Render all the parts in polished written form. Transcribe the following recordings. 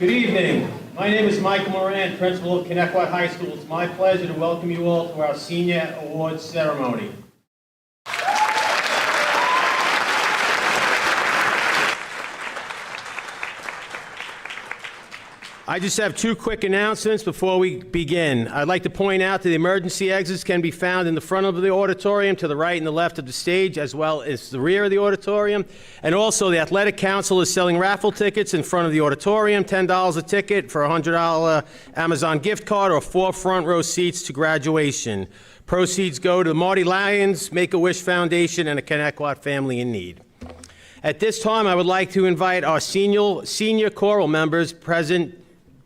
Good evening. My name is Michael Moran, principal of Connetquot High School. It's my pleasure to welcome you all to our Senior Awards Ceremony. I just have two quick announcements before we begin. I'd like to point out that the emergency exits can be found in the front of the auditorium, to the right and the left of the stage, as well as the rear of the auditorium. And also, the Athletic Council is selling raffle tickets in front of the auditorium, $10 a ticket for a $100 Amazon gift card or 4 front row seats to graduation. Proceeds go to the Marty Lyons Make-A-Wish Foundation and a Connetquot family in need. At this time, I would like to invite our senior choral members present.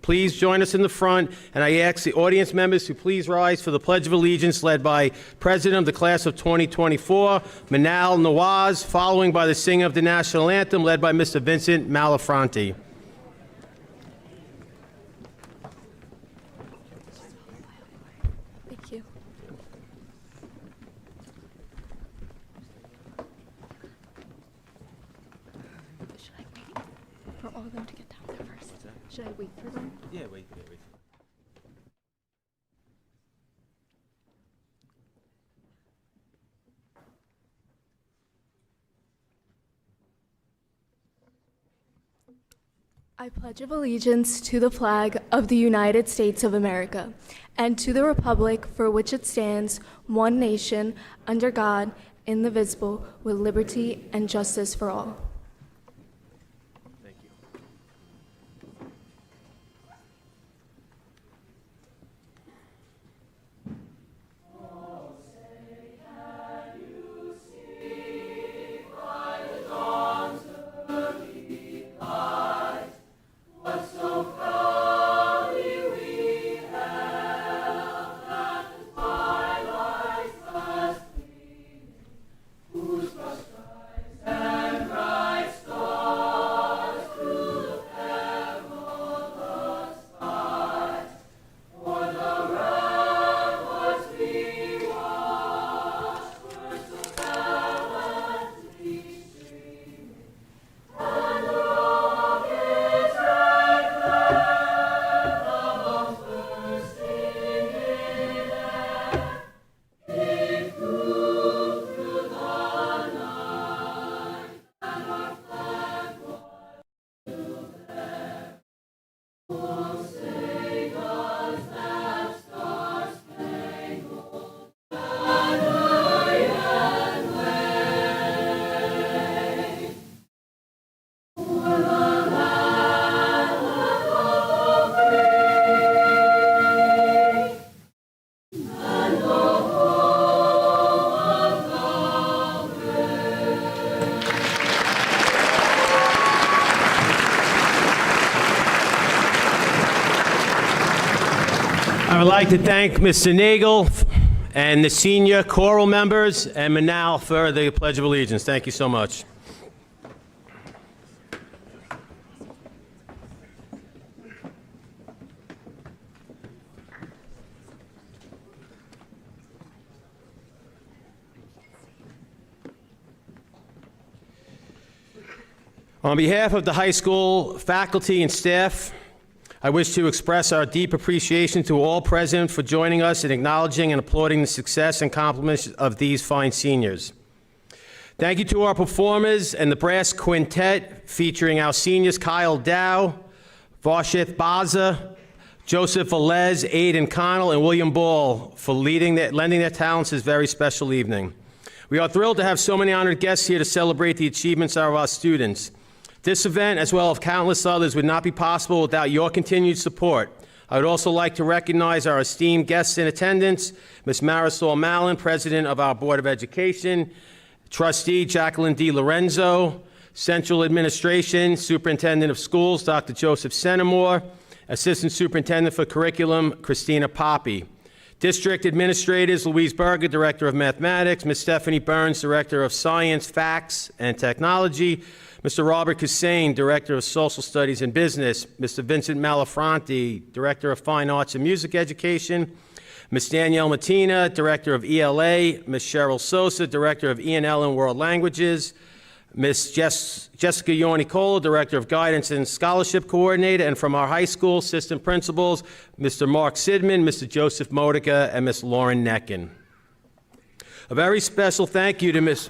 Please join us in the front, and I ask the audience members to please rise for the Pledge of Allegiance led by President of the Class of 2024, Manal Nawaz, following by the singing of the National Anthem led by Mr. Vincent Malafronte. Thank you. Should I wait for all of them to get down there first? Should I wait for them? Yeah, wait. I pledge allegiance to the flag of the United States of America and to the republic for which it stands, one nation, under God, indivisible, with liberty and justice for all. Thank you. I would like to thank Mr. Nagel and the senior choral members and Manal for the Pledge of Allegiance. Thank you so much. On behalf of the high school faculty and staff, I wish to express our deep appreciation to all present for joining us in acknowledging and applauding the success and accomplishments of these fine seniors. Thank you to our performers and the brass quintet featuring our seniors Kyle Dow, Varshith Baza, Joseph Velez, Aidan Connell, and William Ball for lending their talents this very special evening. We are thrilled to have so many honored guests here to celebrate the achievements of our students. This event, as well as countless others, would not be possible without your continued support. I would also like to recognize our esteemed guests in attendance, Ms. Marisol Mallon, President of our Board of Education, Trustee Jacqueline D. Lorenzo, Central Administration, Superintendent of Schools, Dr. Joseph Senamore, Assistant Superintendent for Curriculum, Christina Poppy. District Administrators, Louise Berger, Director of Mathematics, Ms. Stephanie Burns, Director of Science, Facts, and Technology, Mr. Robert Hussain, Director of Social Studies and Business, Mr. Vincent Malafronte, Director of Fine Arts and Music Education, Ms. Danielle Matina, Director of ELA, Ms. Cheryl Sosa, Director of E&L and World Languages, Ms. Jessica Yornicola, Director of Guidance and Scholarship Coordinator, and from our high school, Assistant Principals, Mr. Mark Sidman, Mr. Joseph Modica, and Ms. Lauren Neckin. A very special thank you to Ms.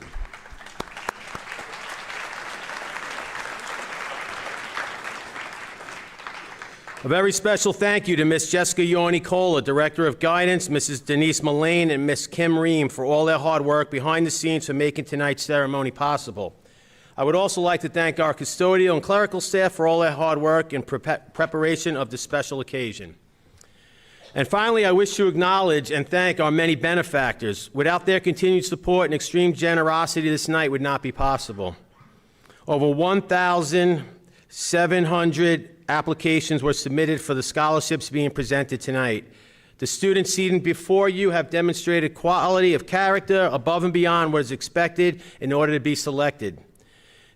A very special thank you to Ms. Jessica Yornicola, Director of Guidance, Mrs. Denise Mullane, and Ms. Kim Ream for all their hard work behind the scenes for making tonight's ceremony possible. I would also like to thank our custodial and clerical staff for all their hard work in preparation of this special occasion. And finally, I wish to acknowledge and thank our many benefactors. Without their continued support and extreme generosity, this night would not be possible. Over 1,700 applications were submitted for the scholarships being presented tonight. The students seated before you have demonstrated quality of character above and beyond what is expected in order to be selected.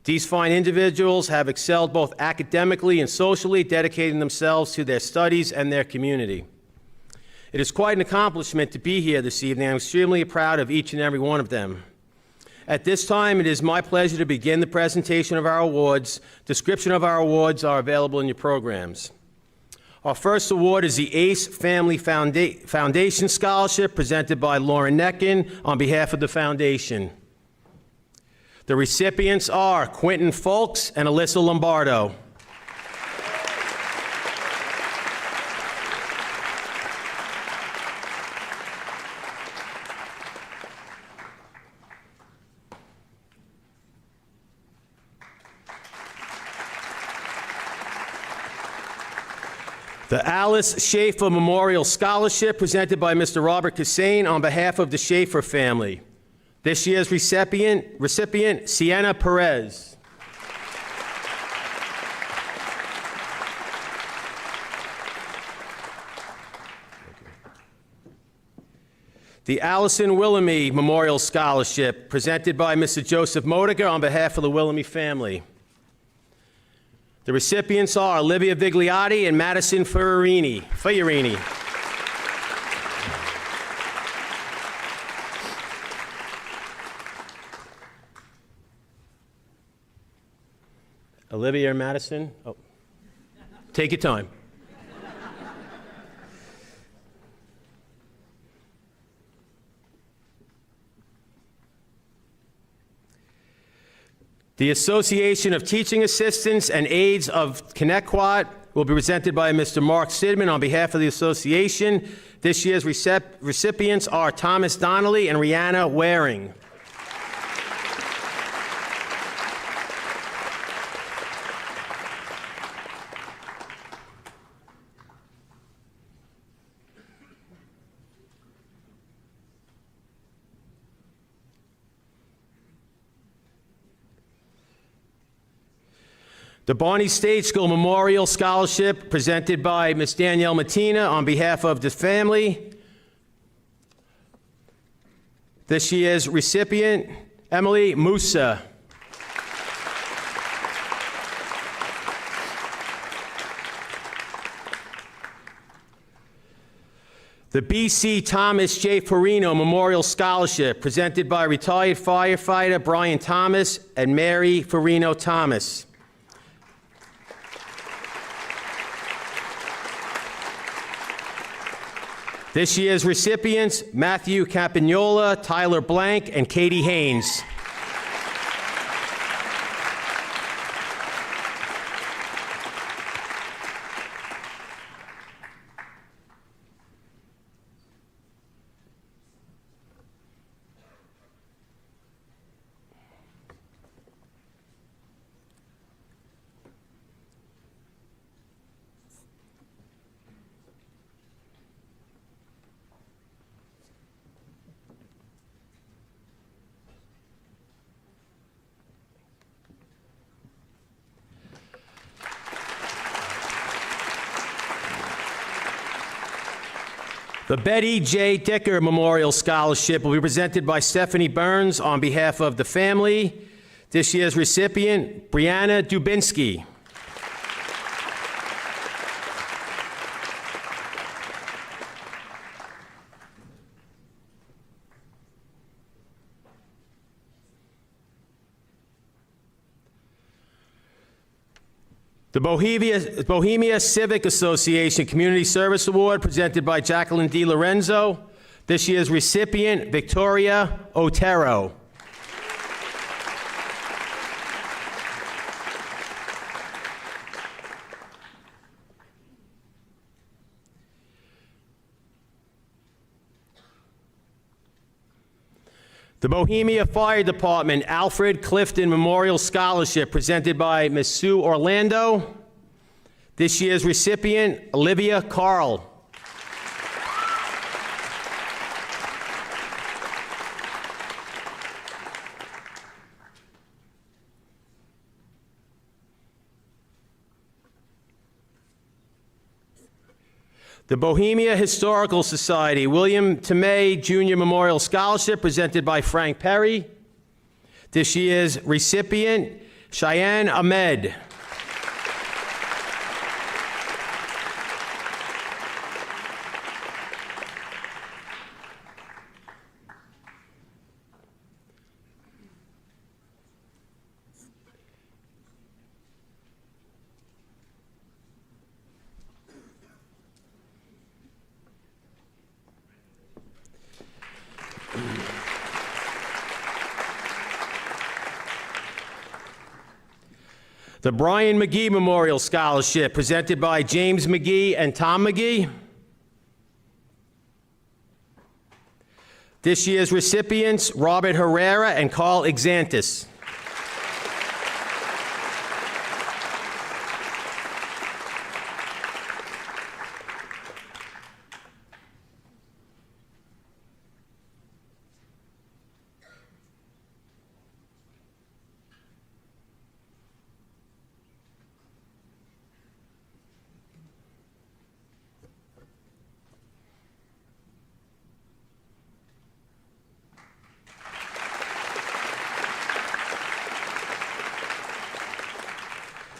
These fine individuals have excelled both academically and socially, dedicating themselves to their studies and their community. It is quite an accomplishment to be here this evening. I'm extremely proud of each and every one of them. At this time, it is my pleasure to begin the presentation of our awards. Description of our awards are available in your programs. Our first award is the ACE Family Foundation Scholarship presented by Lauren Neckin on behalf of the foundation. The recipients are Quentin Folks and Alyssa Lombardo. The Alice Schaefer Memorial Scholarship presented by Mr. Robert Cassane on behalf of the Schaefer family. This year's recipient Sienna Perez. The Allison Willoughby Memorial Scholarship presented by Mr. Joseph Modica on behalf of the Willoughby family. The recipients are Olivia Vigliotti and Madison Fiorini. Olivia and Madison? Oh. Take your time. The Association of Teaching Assistants and Aides of Connetquot will be presented by Mr. Mark Sidman on behalf of the association. This year's recipients are Thomas Donnelly and Rihanna Waring. The Barney State School Memorial Scholarship presented by Ms. Danielle Mattina on behalf of the family. This year's recipient, Emily Musa. The B.C. Thomas J. Farino Memorial Scholarship presented by retired firefighter Brian Thomas and Mary Farino Thomas. This year's recipients, Matthew Campagnola, Tyler Blank, and Katie Haynes. The Betty J. Dicker Memorial Scholarship will be presented by Stephanie Burns on behalf of the family. This year's recipient, Brianna Dubinsky. The Bohemia Civic Association Community Service Award presented by Jacqueline D. Lorenzo. This year's recipient, Victoria Otero. The Bohemia Fire Department Alfred Clifton Memorial Scholarship presented by Ms. Sue Orlando. This year's recipient, Olivia Carl. The Bohemia Historical Society William Tomei Jr. Memorial Scholarship presented by Frank Perry. This year's recipient, Cheyenne Ahmed. The Brian McGee Memorial Scholarship, presented by James McGee and Tom McGee. This year's recipients, Robert Herrera and Carl Exantis.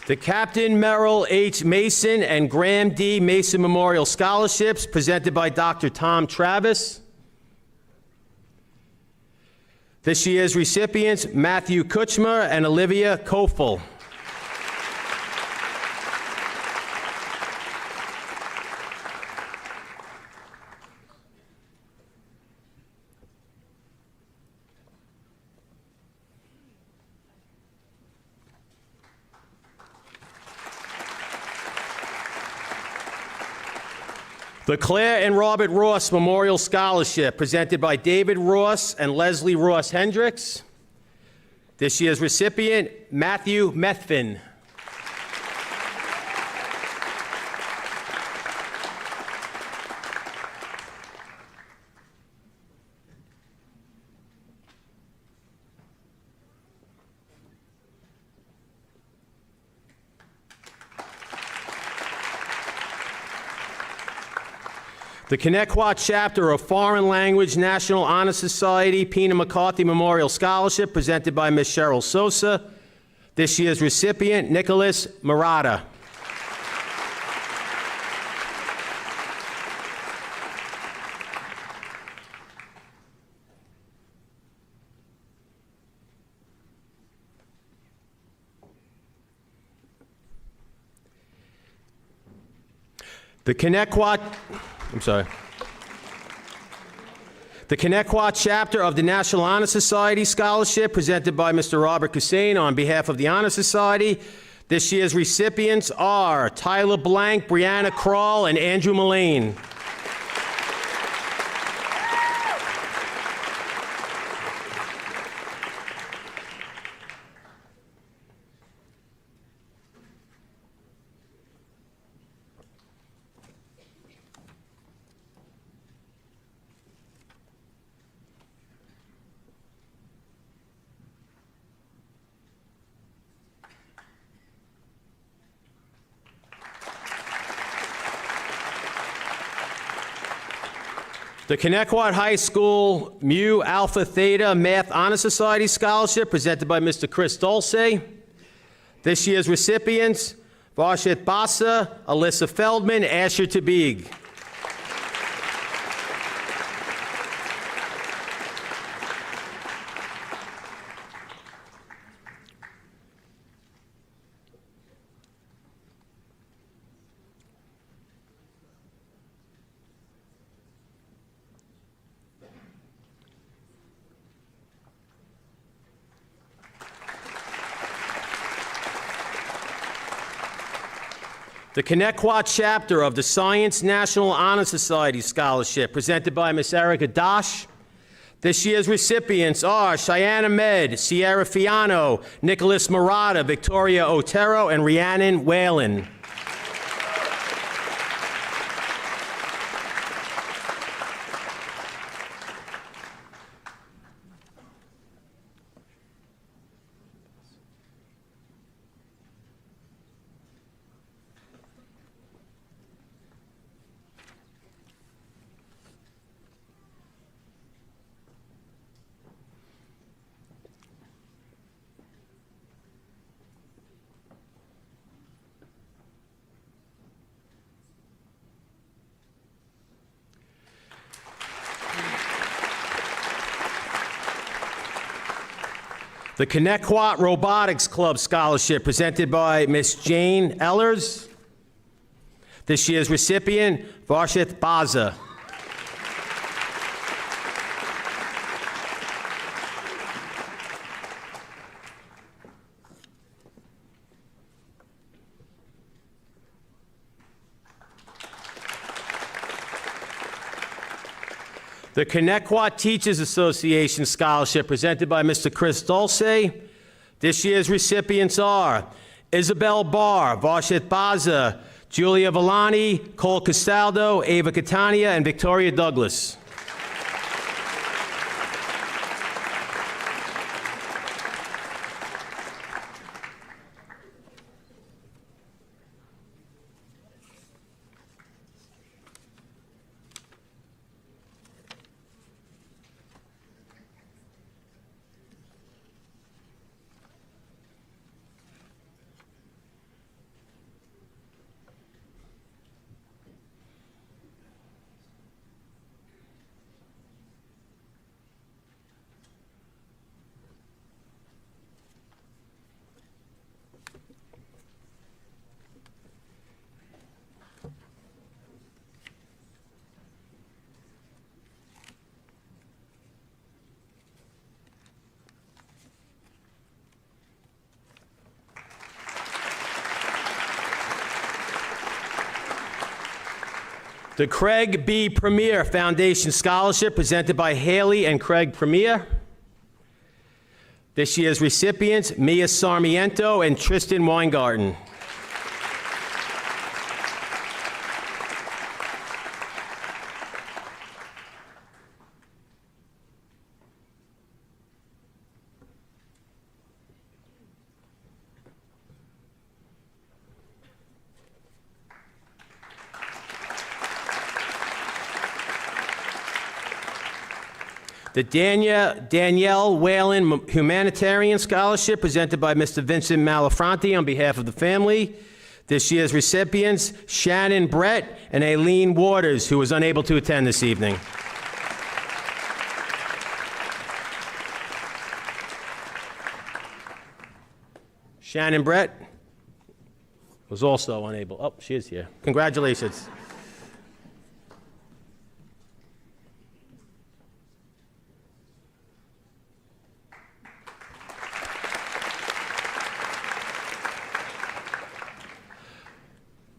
The Captain Merrill H. Mason and Graham D. Mason Memorial Scholarships, presented by Dr. Tom Travis. This year's recipients, Matthew Kuchma and Olivia Kofel. The Claire and Robert Ross Memorial Scholarship, presented by David Ross and Leslie Ross Hendricks. This year's recipient, Matthew Methvin. The Connetquot Chapter of Foreign Language National Honor Society Pina McCarthy Memorial Scholarship, presented by Ms. Cheryl Sosa. This year's recipient, Nicholas Murata. The Connetquot Chapter of the National Honor Society Scholarship, presented by Mr. Robert Hussein on behalf of the Honor Society. This year's recipients are Tyler Blank, Brianna Kroll, and Andrew Mullane. The Connetquot High School Mu Alpha Theta Math Honor Society Scholarship, presented by Mr. Chris Dulce. This year's recipients, Varshit Bassa, Alyssa Feldman, Asher Tabig. The Connetquot chapter of the Science National Honor Society Scholarship, presented by Ms. Erica Dosh. This year's recipients are Cheyenne Ahmed, Sierra Fiano, Nicholas Murata, Victoria Otero, and Rhiannon Whalen. The Connetquot Robotics Club Scholarship, presented by Ms. Jane Ellers. This year's recipient, Varshith Baza. The Connetquot Teachers Association Scholarship, presented by Mr. Chris Dulce. This year's recipients are Isabel Barr, Varshith Baza, Julia Villani, Cole Castaldo, Ava Catania, and Victoria Douglas. The Craig B. Premier Foundation Scholarship, presented by Haley and Craig Premier. This year's recipients, Mia Sarmiento and Tristan Weingarten. The Danielle Whalen Humanitarian Scholarship, presented by Mr. Vincent Malafronte on behalf of the family. This year's recipients, Shannon Brett and Aileen Waters, who was unable to attend this evening. Shannon Brett was also unable. Oh, she is here. Congratulations.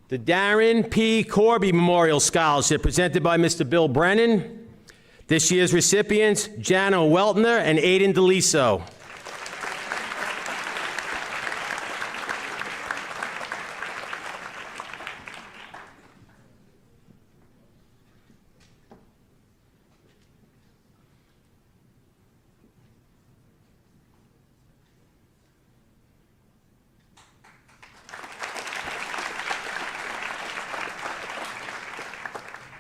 The Darren P. Corby Memorial Scholarship, presented by Mr. Bill Brennan. This year's recipients, Jana Weltner and Aiden DeLiso.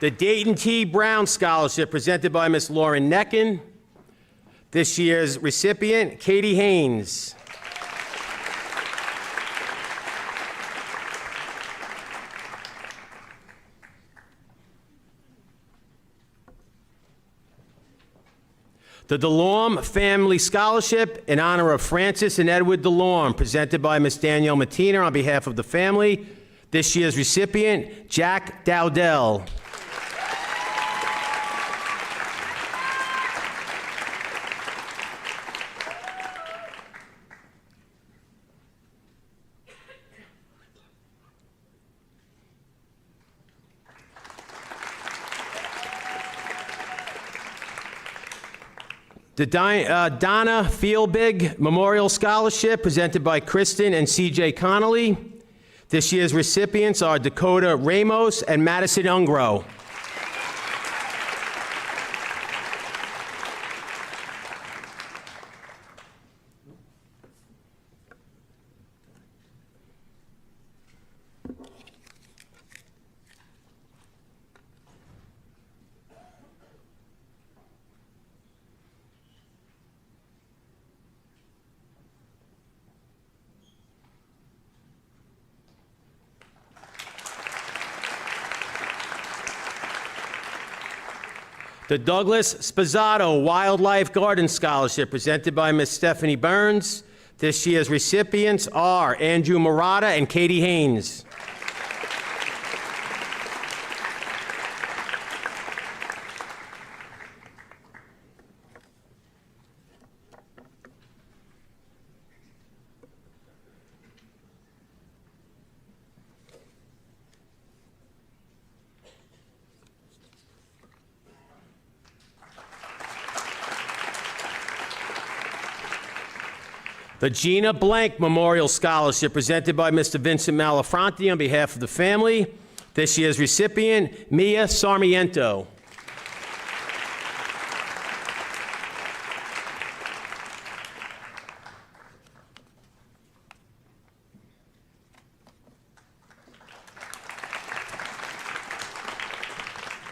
The Dayton T. Brown Scholarship, presented by Ms. Lauren Necken. This year's recipient, Katie Haynes. The DeLorme Family Scholarship in honor of Francis and Edward DeLorme, presented by Ms. Danielle Matina on behalf of the family. This year's recipient, Jack Dowdell. The Donna Feelbig Memorial Scholarship presented by Kristen and CJ Connolly. This year's recipients are Dakota Ramos and Madison Ungro. The Douglas Spazzato Wildlife Garden Scholarship presented by Ms. Stephanie Burns. This year's recipients are Andrew Murata and Katie Haynes. The Gina Blank Memorial Scholarship presented by Mr. Vincent Malafronte on behalf of the family. This year's recipient, Mia Sarmiento.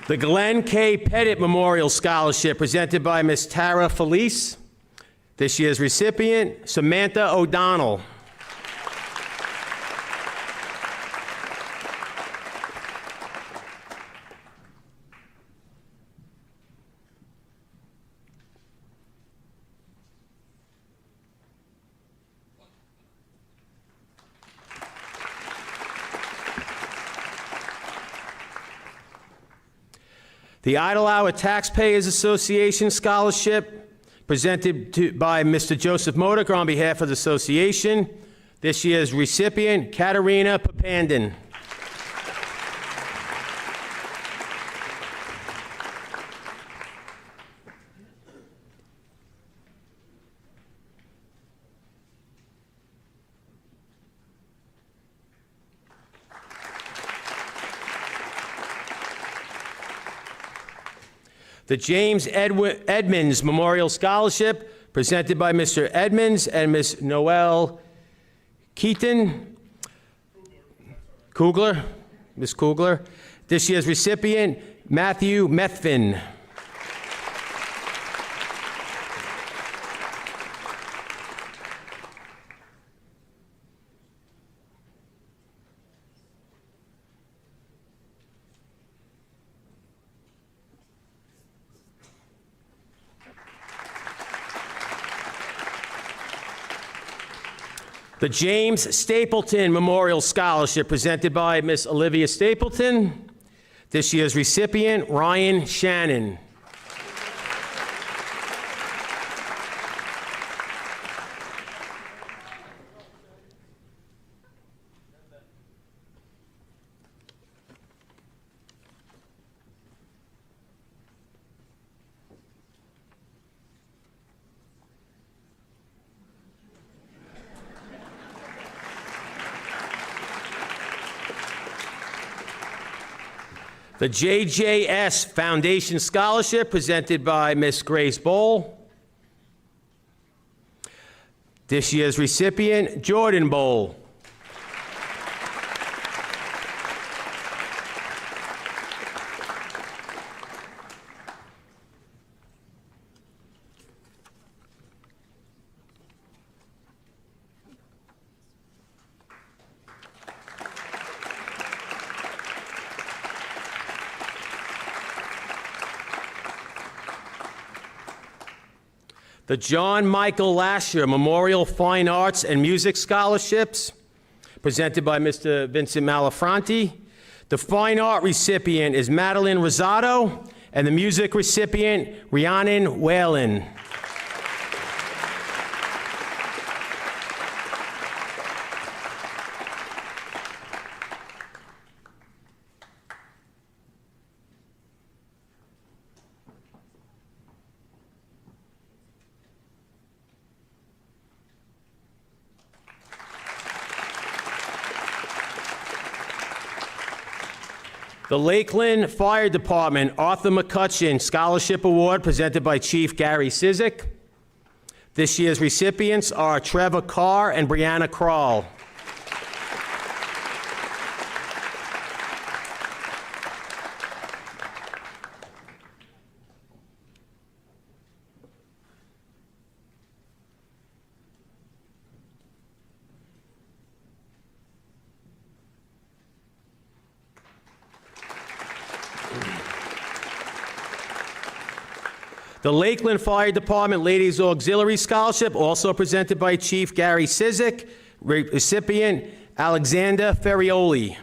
The Glenn K. Pettit Memorial Scholarship presented by Ms. Tara Felice. This year's recipient, Samantha O'Donnell. The Idle Hour Taxpayers Association Scholarship presented by Mr. Joseph Modica on behalf of the association. This year's recipient, Katerina Papandin. The James Edmonds Memorial Scholarship, presented by Mr. Edmonds and Ms. Noelle Kugler. Ms. Kugler. This year's recipient, Matthew Methvin. The James Stapleton Memorial Scholarship presented by Miss Olivia Stapleton. This year's recipient, Ryan Shannon. The JJS Foundation Scholarship presented by Miss Grace Bowl. This year's recipient, Jordan Bowl. The John Michael Lasher Memorial Fine Arts and Music Scholarships, presented by Mr. Vincent Malafronte. The fine art recipient is Madeline Rosado, and the music recipient, Rhiannon Whalen. The Lakeland Fire Department Arthur McCutcheon Scholarship Award presented by Chief Gary Cizik. This year's recipients are Trevor Carr and Brianna Kroll. The Lakeland Fire Department Ladies Auxiliary Scholarship, also presented by Chief Gary Cizik, recipient Alexander Ferrioli.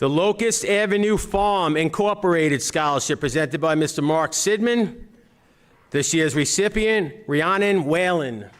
The Locust Avenue Farm Incorporated Scholarship presented by Mr. Mark Sidman. This year's recipient, Rhiannon Whalen.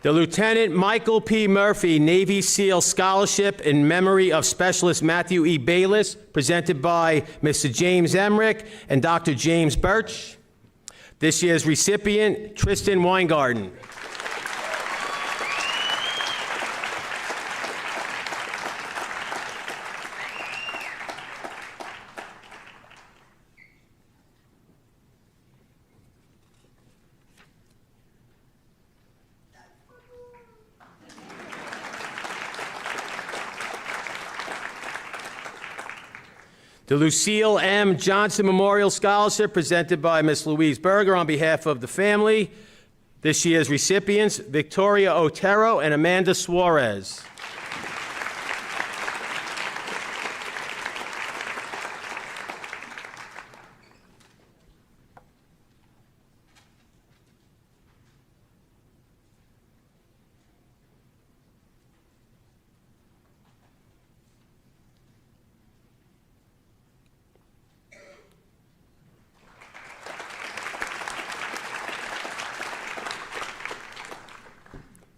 The Lieutenant Michael P. Murphy Navy SEAL Scholarship in memory of Specialist Matthew E. Bayless, presented by Mr. James Emmerich and Dr. James Birch. This year's recipient, Tristan Weingarten. The Lucille M. Johnson Memorial Scholarship presented by Ms. Louise Berger on behalf of the family. This year's recipients, Victoria Otero and Amanda Suarez.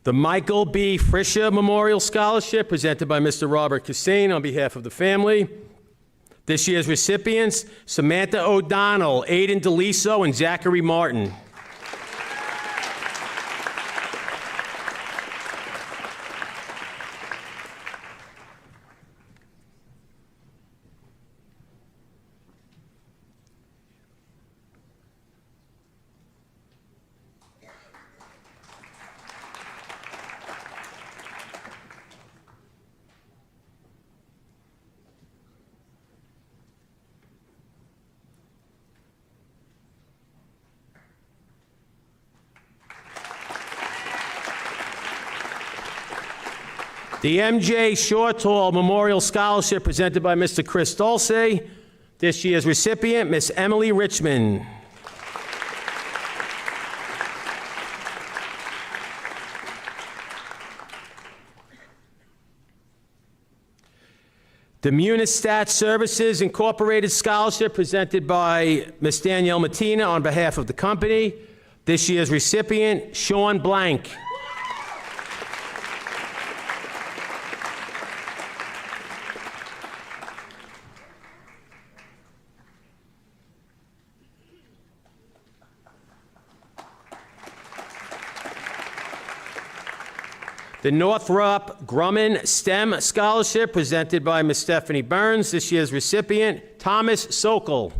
The Michael B. Frischer Memorial Scholarship, presented by Mr. Robert Cassane on behalf of the family. This year's recipients, Samantha O'Donnell, Aiden DeLiso, and Zachary Martin. The M.J. Shortall Memorial Scholarship presented by Mr. Chris Dulce. This year's recipient, Miss Emily Richmond. The Munistat Services Incorporated Scholarship presented by Miss Danielle Matina on behalf of the company. This year's recipient, Sean Blank. The Northrop Grumman STEM Scholarship presented by Ms. Stephanie Burns. This year's recipient, Thomas Sokol.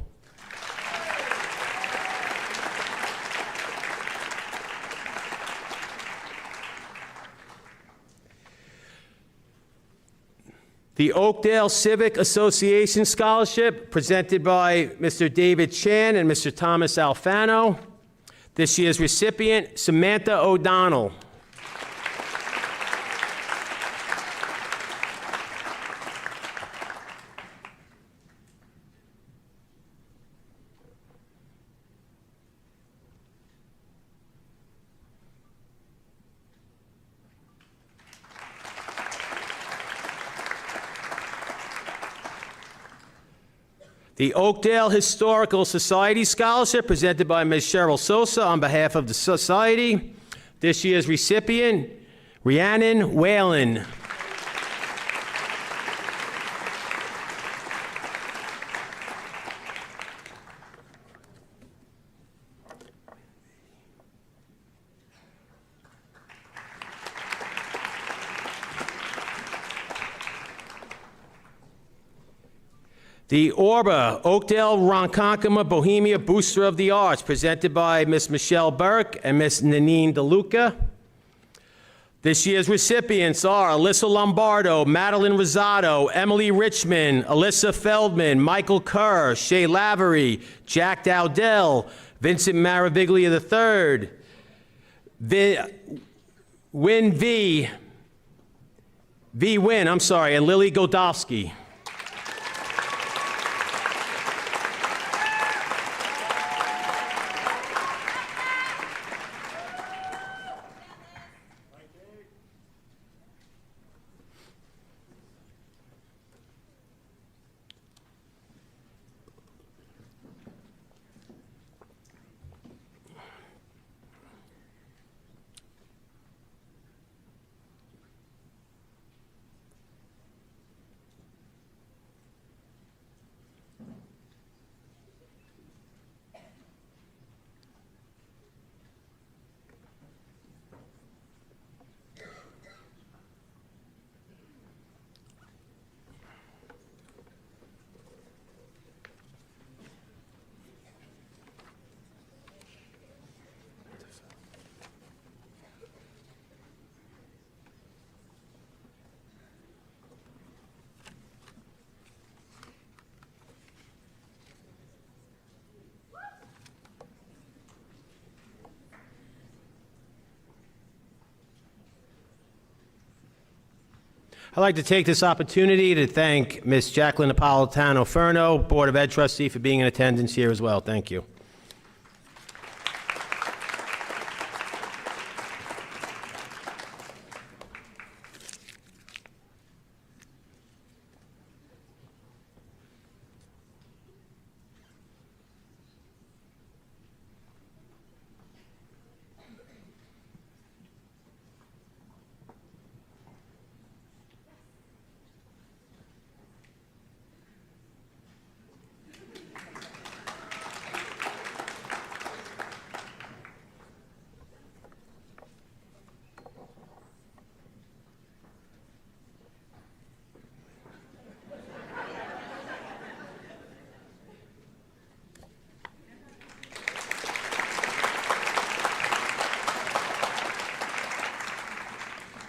The Oakdale Civic Association Scholarship presented by Mr. David Chan and Mr. Thomas Alfano. This year's recipient, Samantha O'Donnell. The Oakdale Historical Society Scholarship presented by Ms. Cheryl Sosa on behalf of the Society. This year's recipient, Rhiannon Whalen. The Orba Oakdale Ronkonkoma Bohemia Booster of the Arts, presented by Ms. Michelle Burke and Ms. Nanine DeLuca. This year's recipients are Alyssa Lombardo, Madeline Rosado, Emily Richmond, Alyssa Feldman, Michael Kerr, Shay Lavery, Jack Dowdell, Vincent Maraviglia III, Win, and Lily Godofsky. I'd like to take this opportunity to thank Ms. Jacqueline Napolitano-Ferno, Board of Ed trustee, for being in attendance here as well. Thank you.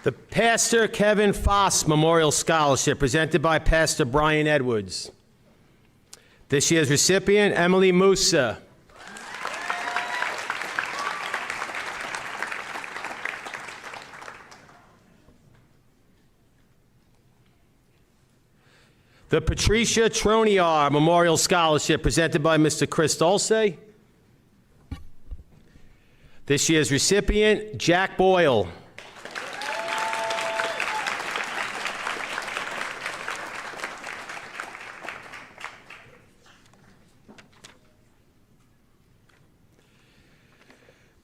The Pastor Kevin Foss Memorial Scholarship, presented by Pastor Brian Edwards. This year's recipient, Emily Musa. The Patricia Troniar Memorial Scholarship, presented by Mr. Chris Dulce. This year's recipient, Jack Boyle.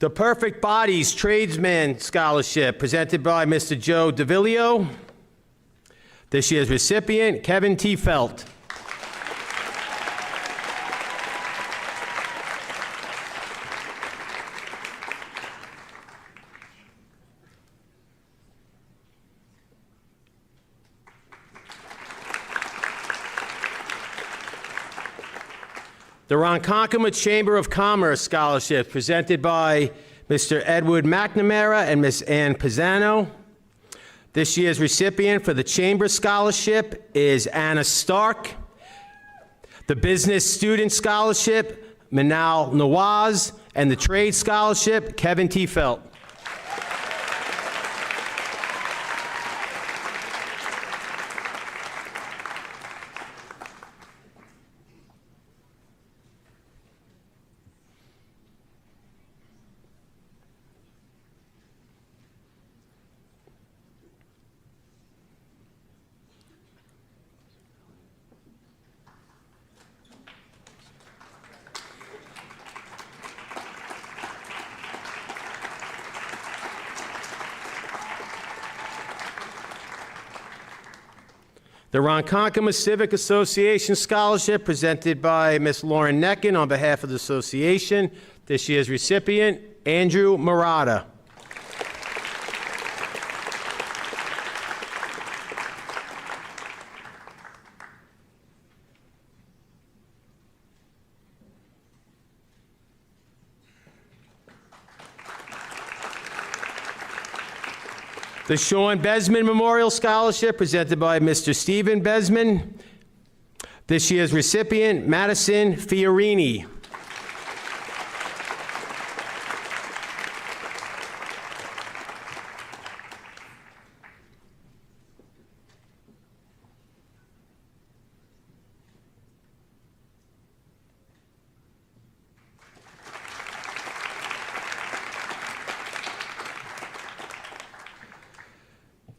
The Perfect Bodies Tradesman Scholarship, presented by Mr. Joe DeVillio. This year's recipient, Kevin T. Felt. The Ronkonkoma Chamber of Commerce Scholarship, presented by Mr. Edward McNamara and Ms. Ann Pisano. This year's recipient for the Chamber Scholarship is Anna Stark. The Business Student Scholarship, Manal Nawaz, and the Trade Scholarship, Kevin T. Felt. The Ronkonkoma Civic Association Scholarship presented by Ms. Lauren Necken on behalf of the association. This year's recipient, Andrew Murata. The Sean Besman Memorial Scholarship presented by Mr. Stephen Besman. This year's recipient, Madison Fiorini.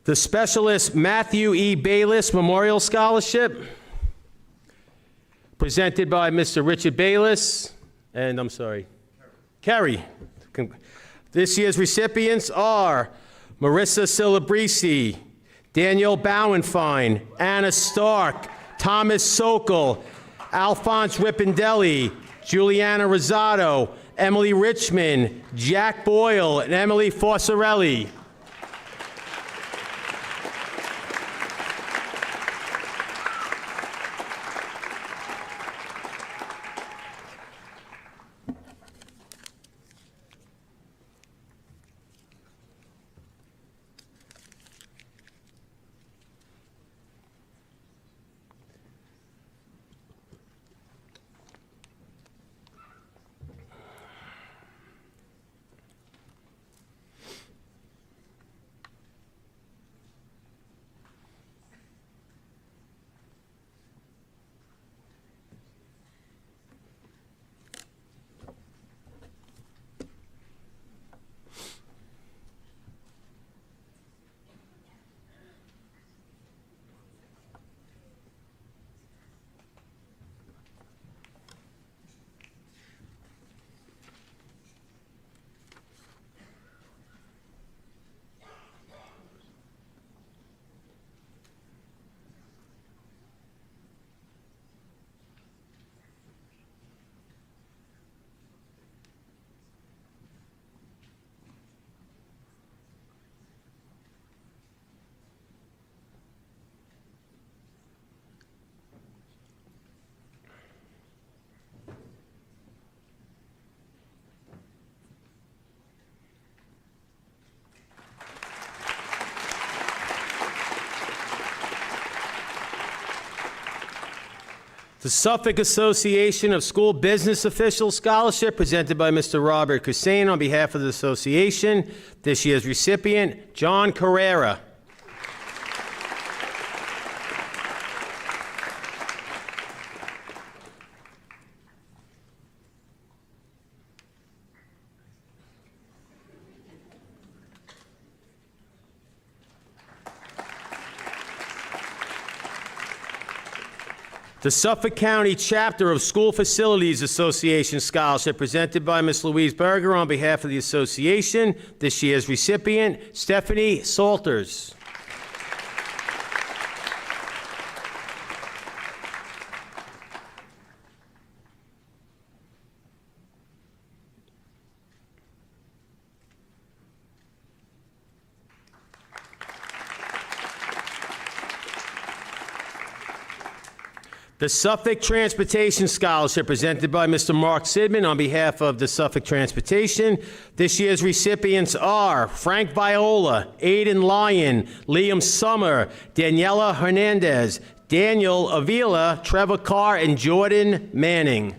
The Specialist Matthew E. Bayless Memorial Scholarship, presented by Mr. Richard Bayless, and Kerry. This year's recipients are Marissa Celebrisi, Daniel Bauenfein, Anna Stark, Thomas Sokol, Alphonse Rippendelli, Juliana Rosado, Emily Richmond, Jack Boyle, and Emily Fossarelli. The Suffolk Association of School Business Officials Scholarship presented by Mr. Robert Hussein on behalf of the association. This year's recipient, John Carrera. The Suffolk County Chapter of School Facilities Association Scholarship presented by Ms. Louise Berger on behalf of the association. This year's recipient, Stephanie Salters. The Suffolk Transportation Scholarship presented by Mr. Mark Sidman on behalf of the Suffolk Transportation. This year's recipients are Frank Viola, Aiden Lyon, Liam Summer, Daniela Hernandez, Daniel Avila, Trevor Carr, and Jordan Manning.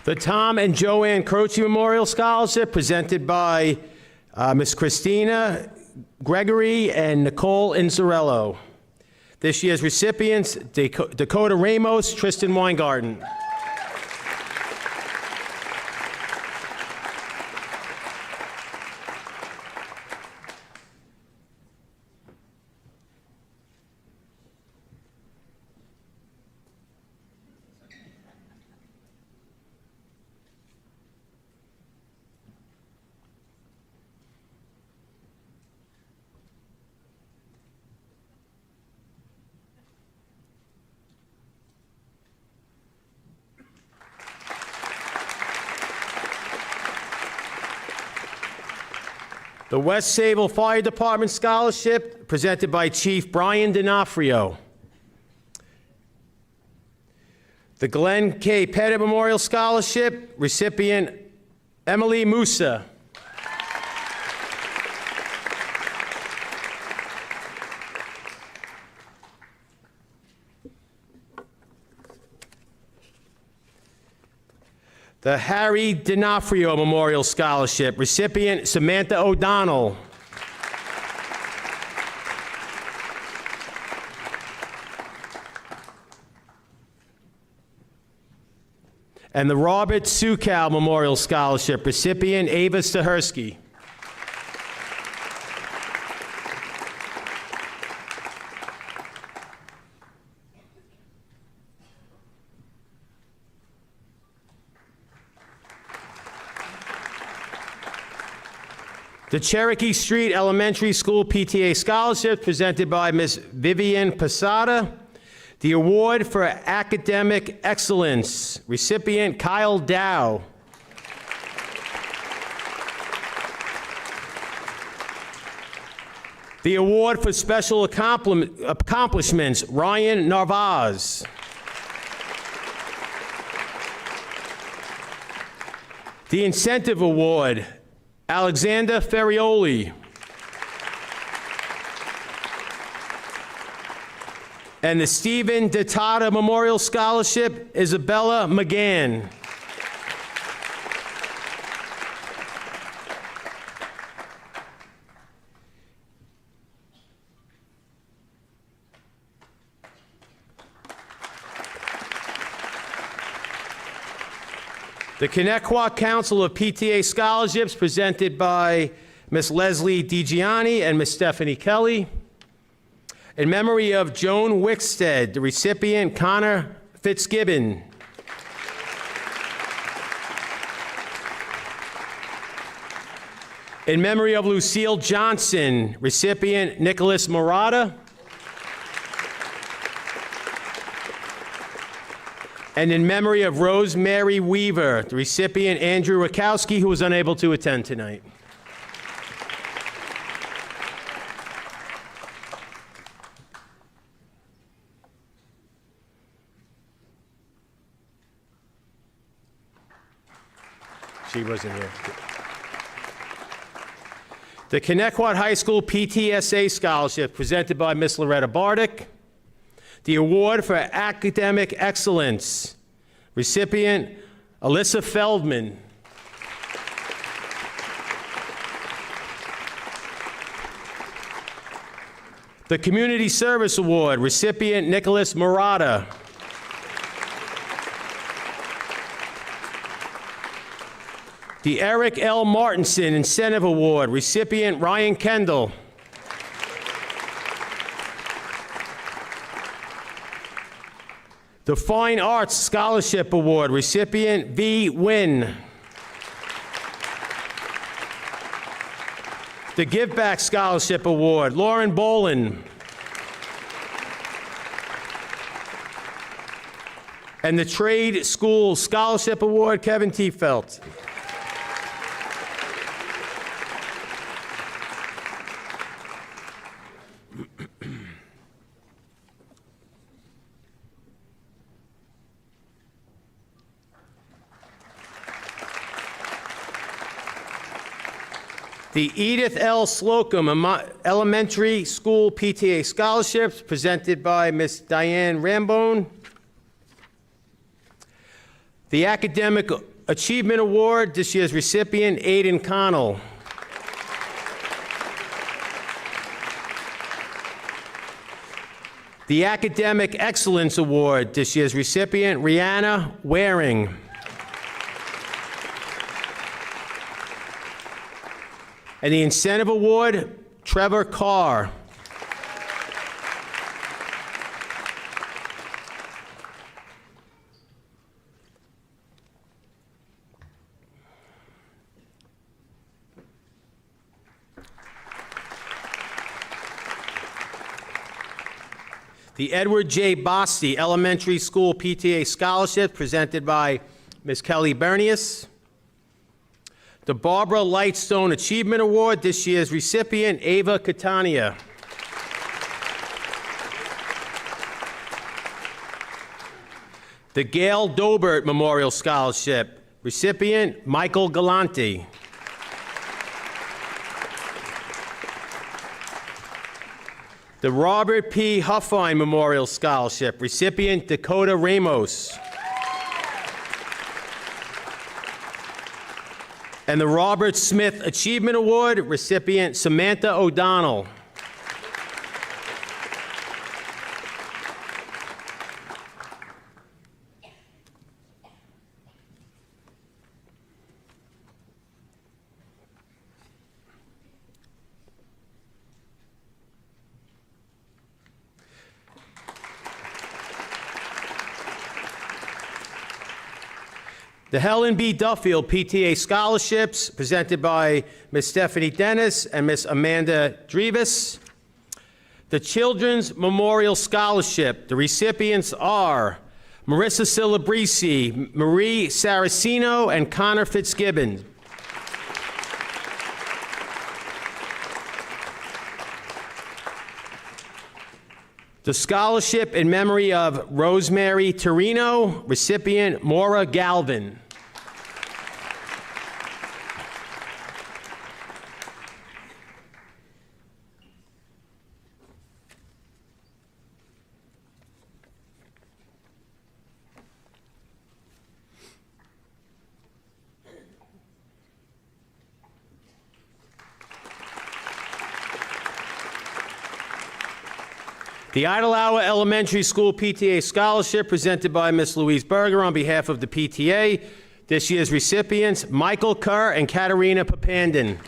The Tom and Joanne Croce Memorial Scholarship presented by Ms. Christina Gregory and Nicole Inzarello. This year's recipients, Dakota Ramos, Tristan Weingarten. The West Sable Fire Department Scholarship, presented by Chief Brian D'Onofrio. The Glenn K. Pettit Memorial Scholarship, recipient Emily Musa. The Harry D'Onofrio Memorial Scholarship, recipient Samantha O'Donnell. And the Robert Sukow Memorial Scholarship, recipient Ava Stahersky. The Cherokee Street Elementary School PTA Scholarship, presented by Ms. Vivian Posada. The Award for Academic Excellence, recipient Kyle Dow. The Award for Special Accomplishments, Ryan Narvaz. The Incentive Award, Alexander Ferrioli. And the Stephen DeTata Memorial Scholarship, Isabella McGann. The Connetquot Council of PTA Scholarships, presented by Ms. Leslie DiGianni and Ms. Stephanie Kelly. In memory of Joan Wickstead, the recipient Connor Fitzgibbon. In memory of Lucille Johnson, recipient Nicholas Murata. And in memory of Rosemary Weaver, the recipient Andrew Rakowski, who was unable to attend tonight. She wasn't here. The Connetquot High School PTSA Scholarship, presented by Ms. Loretta Bardick. The Award for Academic Excellence, recipient Alyssa Feldman. The Community Service Award, recipient Nicholas Murata. The Eric L. Martinson Incentive Award, recipient Ryan Kendall. The Fine Arts Scholarship Award, recipient V. Wynn. The Give Back Scholarship Award, Lauren Bolin. And the Trade School Scholarship Award, Kevin Tiefelt. The Edith L. Slocum Elementary School PTA Scholarships, presented by Ms. Diane Rambone. The Academic Achievement Award, this year's recipient, Aiden Connell. The Academic Excellence Award, this year's recipient, Rihanna Waring. And the Incentive Award, Trevor Carr. The Edward J. Bosty Elementary School PTA Scholarship, presented by Ms. Kelly Bernius. The Barbara Lightstone Achievement Award, this year's recipient, Ava Catania. The Gail Dobert Memorial Scholarship, recipient, Michael Galante. The Robert P. Huffine Memorial Scholarship, recipient, Dakota Ramos. And the Robert Smith Achievement Award, recipient, Samantha O'Donnell. The Helen B. Duffield PTA Scholarships, presented by Ms. Stephanie Dennis and Ms. Amanda Drevis. The Children's Memorial Scholarship, the recipients are Marissa Celebrisi, Marie Saracino, and Connor Fitzgibbon. The scholarship in memory of Rosemary Torino, recipient Maura Galvin. The Idle Hour Elementary School PTA Scholarship, presented by Ms. Louise Berger on behalf of the PTA. This year's recipients, Michael Kerr and Katerina Papandin.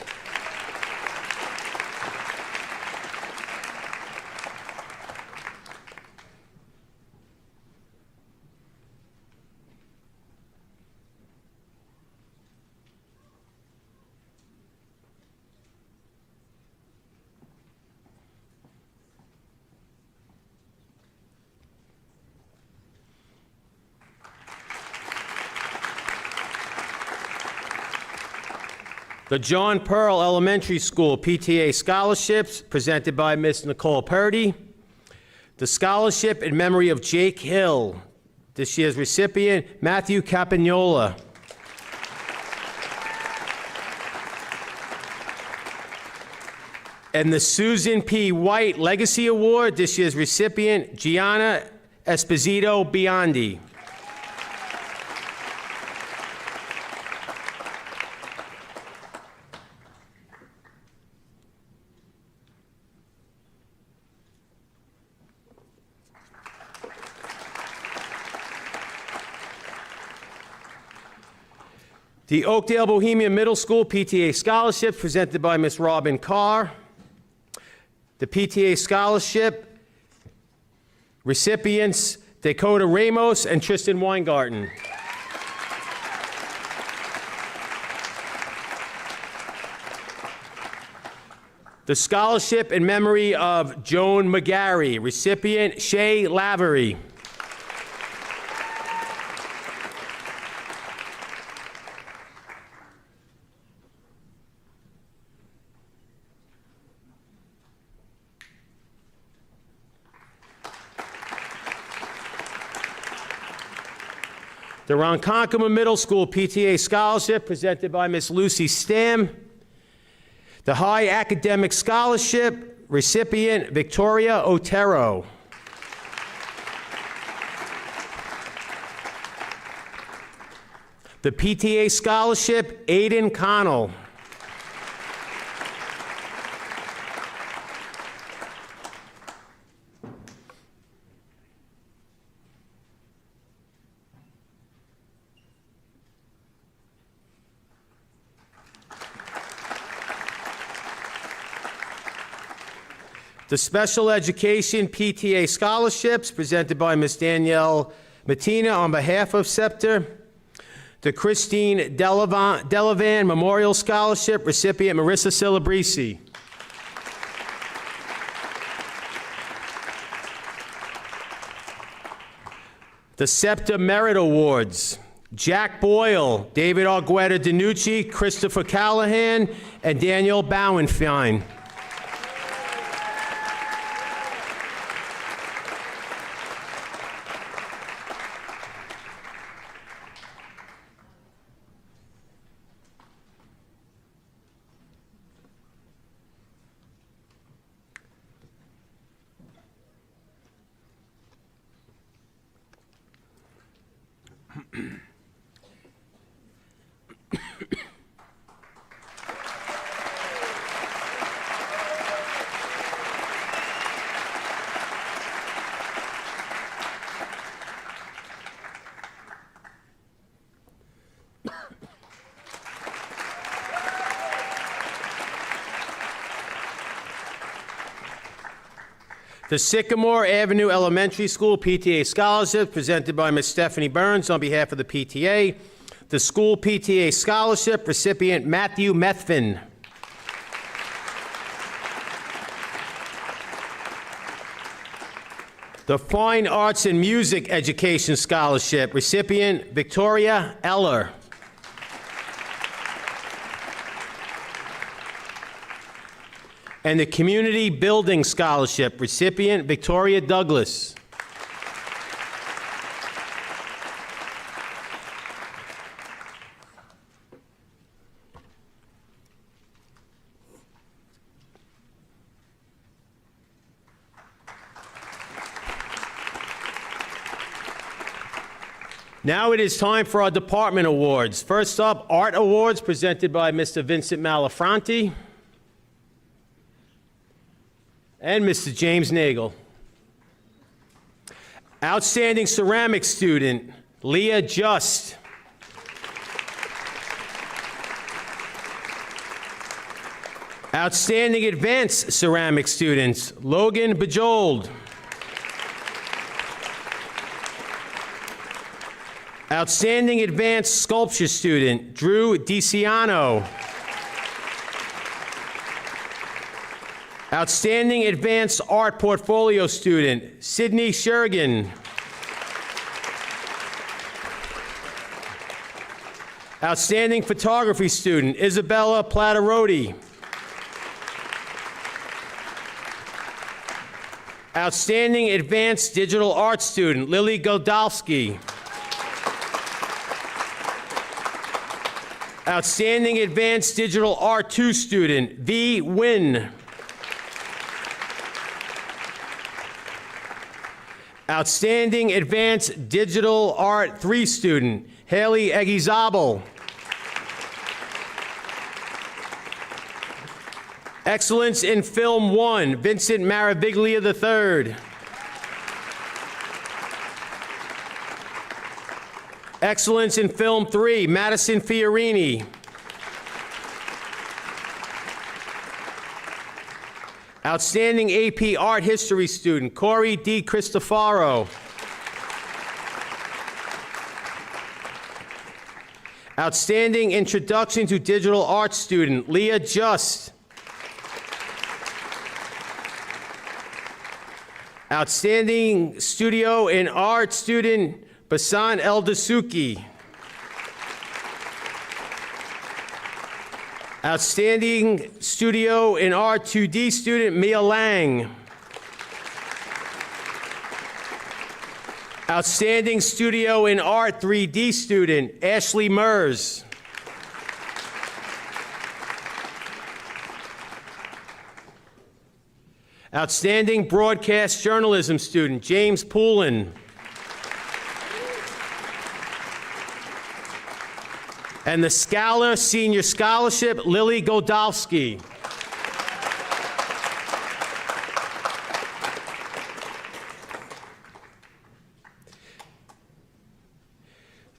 The John Pearl Elementary School PTA Scholarships, presented by Ms. Nicole Purdy. The scholarship in memory of Jake Hill. This year's recipient, Matthew Capagnola. And the Susan P. White Legacy Award, this year's recipient, Gianna Esposito Biondi. The Oakdale Bohemian Middle School PTA Scholarship, presented by Ms. Robin Carr. The PTA Scholarship recipients, Dakota Ramos and Tristan Weingarten. The scholarship in memory of Joan McGarry, recipient, Shay Lavery. The Ronkonkoma Middle School PTA Scholarship, presented by Ms. Lucy Stam. The High Academic Scholarship, recipient, Victoria Otero. The PTA Scholarship, Aiden Connell. The Special Education PTA Scholarships presented by Ms. Danielle Mattina on behalf of SEPTA. The Christine Delavan Memorial Scholarship recipient Marissa Celebrisi. The SEPTA Merit Awards. Jack Boyle, David Argueta DiNucci, Christopher Callahan, and Daniel Bauenfein. The Sycamore Avenue Elementary School PTA Scholarship presented by Ms. Stephanie Burns on behalf of the PTA. The School PTA Scholarship recipient Matthew Methvin. The Fine Arts and Music Education Scholarship recipient Victoria Eller. And the Community Building Scholarship recipient, Victoria Douglas. Now it is time for our department awards. First up, Art Awards presented by Mr. Vincent Malafronte. And Mr. James Nagel. Outstanding Ceramics Student, Leah Just. Outstanding Advanced Ceramics Students, Logan Bajold. Outstanding Advanced Sculpture Student, Drew DiCiano. Outstanding Advanced Art Portfolio Student, Sydney Shergan. Outstanding Photography Student, Isabella Plataroti. Outstanding Advanced Digital Art Student, Lily Godalski. Outstanding Advanced Digital Art 2 Student, V. Wynn. Outstanding Advanced Digital Art 3 student, Haley Egizabal. Excellence in Film 1, Vincent Maraviglia III. Excellence in Film 3, Madison Fiorini. Outstanding AP Art History student, Corey D. Cristofaro. Outstanding Introduction to Digital Art student, Leah Just. Outstanding Studio in Art student, Basan Eldasuki. Outstanding Studio in Art 2D student, Mia Lang. Outstanding Studio in Art 3D student, Ashley Mers. Outstanding Broadcast Journalism student, James Poulin. And the Scholar Senior Scholarship, Lily Godalski.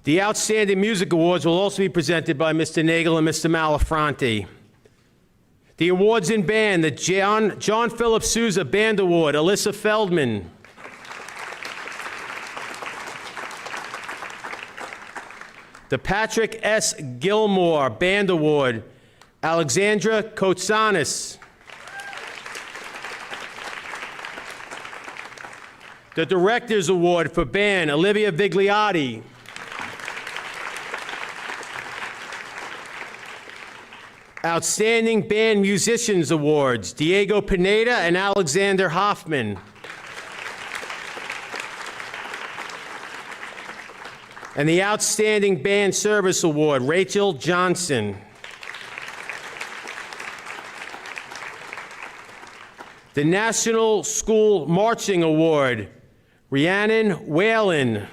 The Outstanding Music Awards will also be presented by Mr. Nagel and Mr. Malafronte. The awards in band, the John Philip Sousa Band Award, Alyssa Feldman. The Patrick S. Gilmore Band Award, Alexandra Kotsanis. The Directors Award for Band, Olivia Vigliotti. Outstanding Band Musicians Awards, Diego Pineda and Alexander Hoffman. And the Outstanding Band Service Award, Rachel Johnson. The National School Marching Award, Rhiannon Whalen.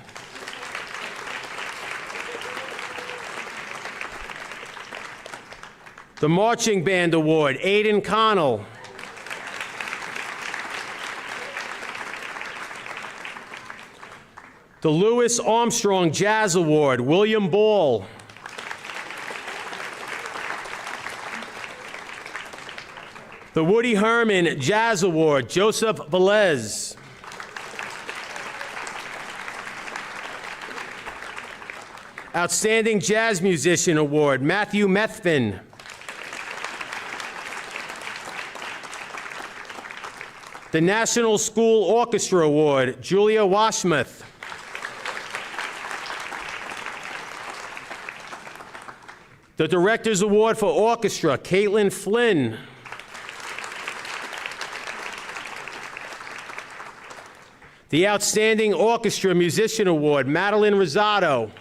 The Marching Band Award, Aidan Connell. The Louis Armstrong Jazz Award, William Ball. The Woody Herman Jazz Award, Joseph Velez. Outstanding Jazz Musician Award, Matthew Methvin. The National School Orchestra Award, Julia Washmuth. The Directors Award for Orchestra, Caitlin Flynn. The Outstanding Orchestra Musician Award, Madeline Rosado.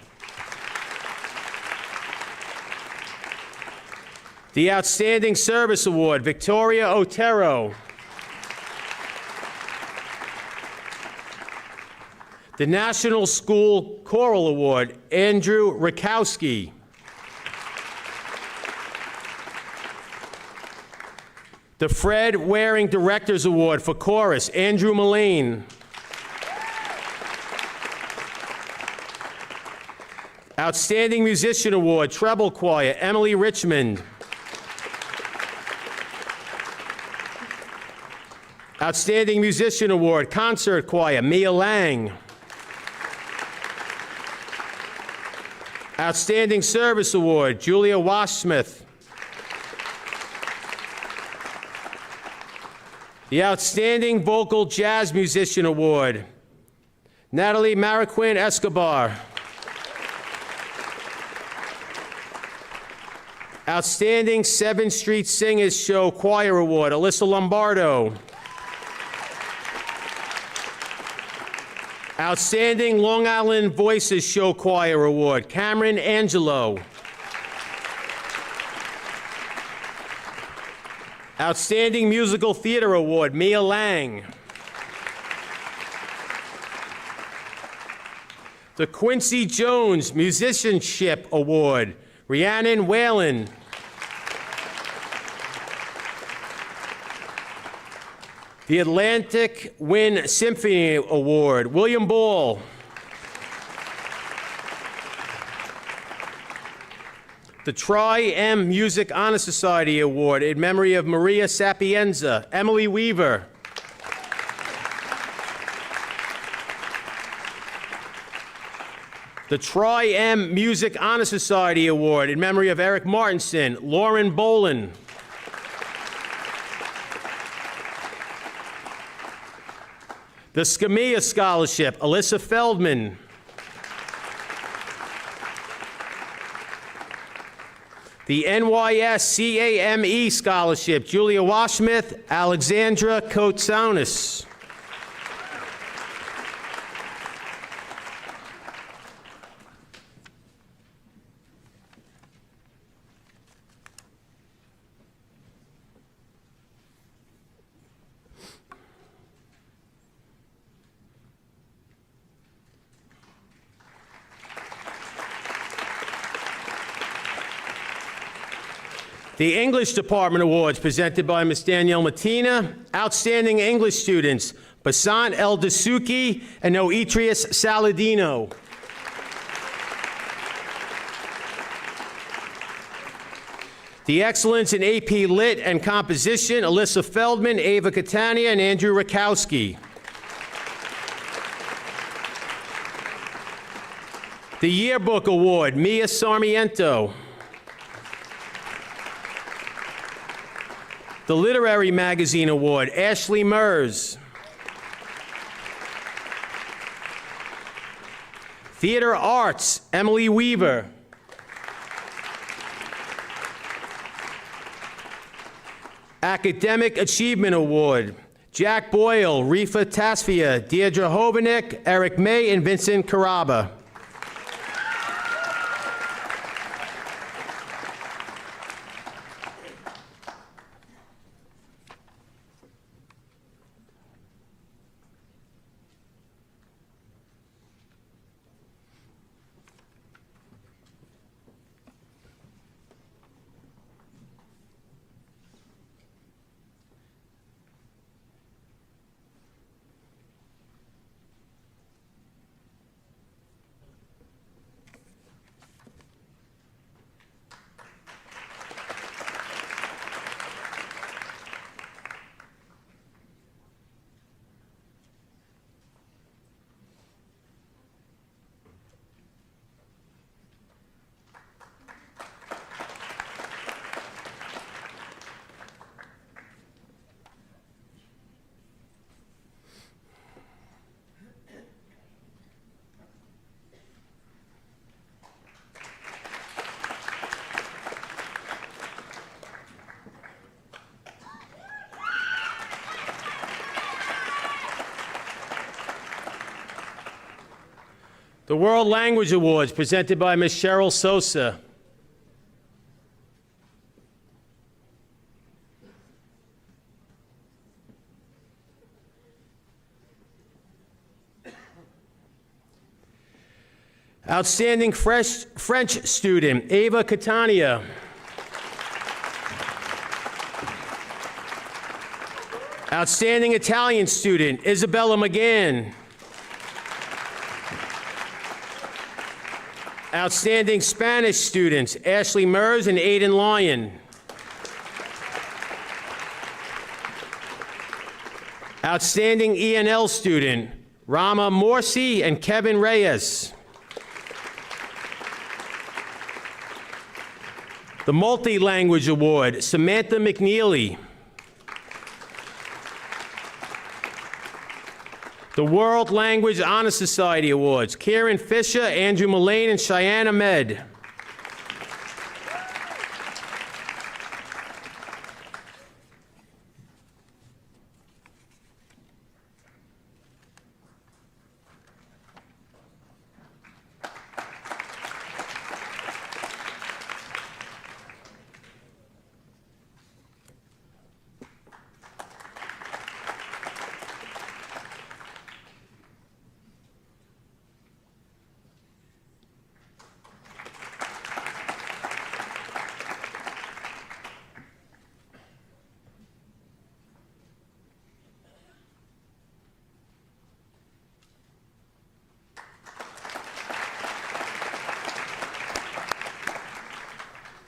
The Outstanding Service Award, Victoria Otero. The National School Choral Award, Andrew Rakowski. The Fred Waring Directors Award for Chorus, Andrew Mullane. Outstanding Musician Award, Treble Choir, Emily Richmond. Outstanding Musician Award, Concert Choir, Mia Lang. Outstanding Service Award, Julia Washsmith. The Outstanding Vocal Jazz Musician Award, Natalie Mariquin Escobar. Outstanding 7th Street Singers Show Choir Award, Alyssa Lombardo. Outstanding Long Island Voices Show Choir Award, Cameron Angelo. Outstanding Musical Theater Award, Mia Lang. The Quincy Jones Musicianship Award, Rhiannon Whalen. The Atlantic Wind Symphony Award, William Ball. The Tri-M Music Honor Society Award in memory of Maria Sapienza, Emily Weaver. The Tri-M Music Honor Society Award in memory of Eric Martinson, Lauren Bolin. The Skamia Scholarship, Alyssa Feldman. The NYS CAME Scholarship, Julia Washmith, Alexandra Kotsaunis. The English Department Awards presented by Ms. Danielle Matina. Outstanding English students, Basant El Dasuki and Noetrius Saladino. The Excellence in AP Lit and Composition, Alyssa Feldman, Ava Catania, and Andrew Rakowski. The Yearbook Award, Mia Sarmiento. The Literary Magazine Award, Ashley Mers. Theater Arts, Emily Weaver. Academic Achievement Award, Jack Boyle, Rifa Tasfia, Deirdre Hovanik, Eric May, and Vincent Caraba. The World Language Awards presented by Ms. Cheryl Sosa. Outstanding French student, Ava Catania. Outstanding Italian student, Isabella McGann. Outstanding Spanish students, Ashley Mers and Aidan Lyon. Outstanding ENL student, Rama Morsi and Kevin Reyes. The Multi-Language Award, Samantha McNeely. The World Language Honor Society Awards, Karen Fisher, Andrew Mullane, and Cheyenne Ahmed.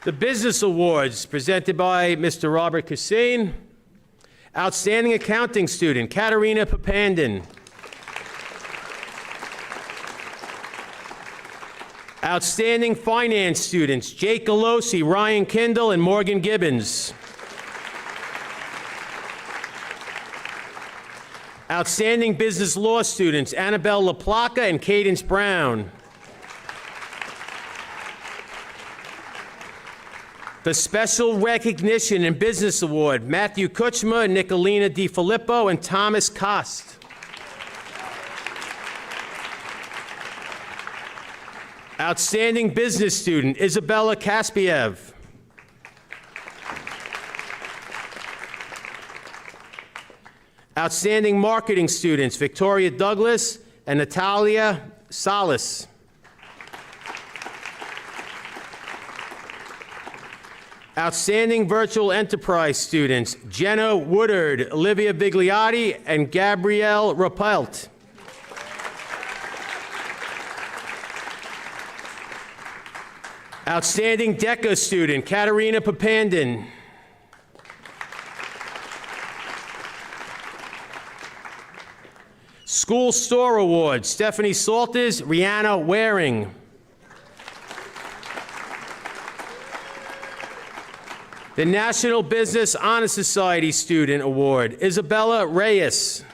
The Business Awards, presented by Mr. Robert Cassine. Outstanding Accounting Student, Katerina Papandin. Outstanding Finance Students, Jake Galosi, Ryan Kindle, and Morgan Gibbons. Outstanding Business Law Students, Annabelle LaPlaca and Cadence Brown. The Special Recognition and Business Award, Matthew Kuchma, Nicolina DiFilippo, and Thomas Kost. Outstanding Business Student, Isabella Kaspiev. Outstanding Marketing Students, Victoria Douglas and Natalia Salas. Outstanding Virtual Enterprise students, Jenna Woodard, Olivia Bigliotti, and Gabrielle Rapelt. Outstanding DECA student, Katarina Papandin. School Store Award, Stephanie Salters, Rihanna Waring. The National Business Honor Society Student Award, Isabella Reyes.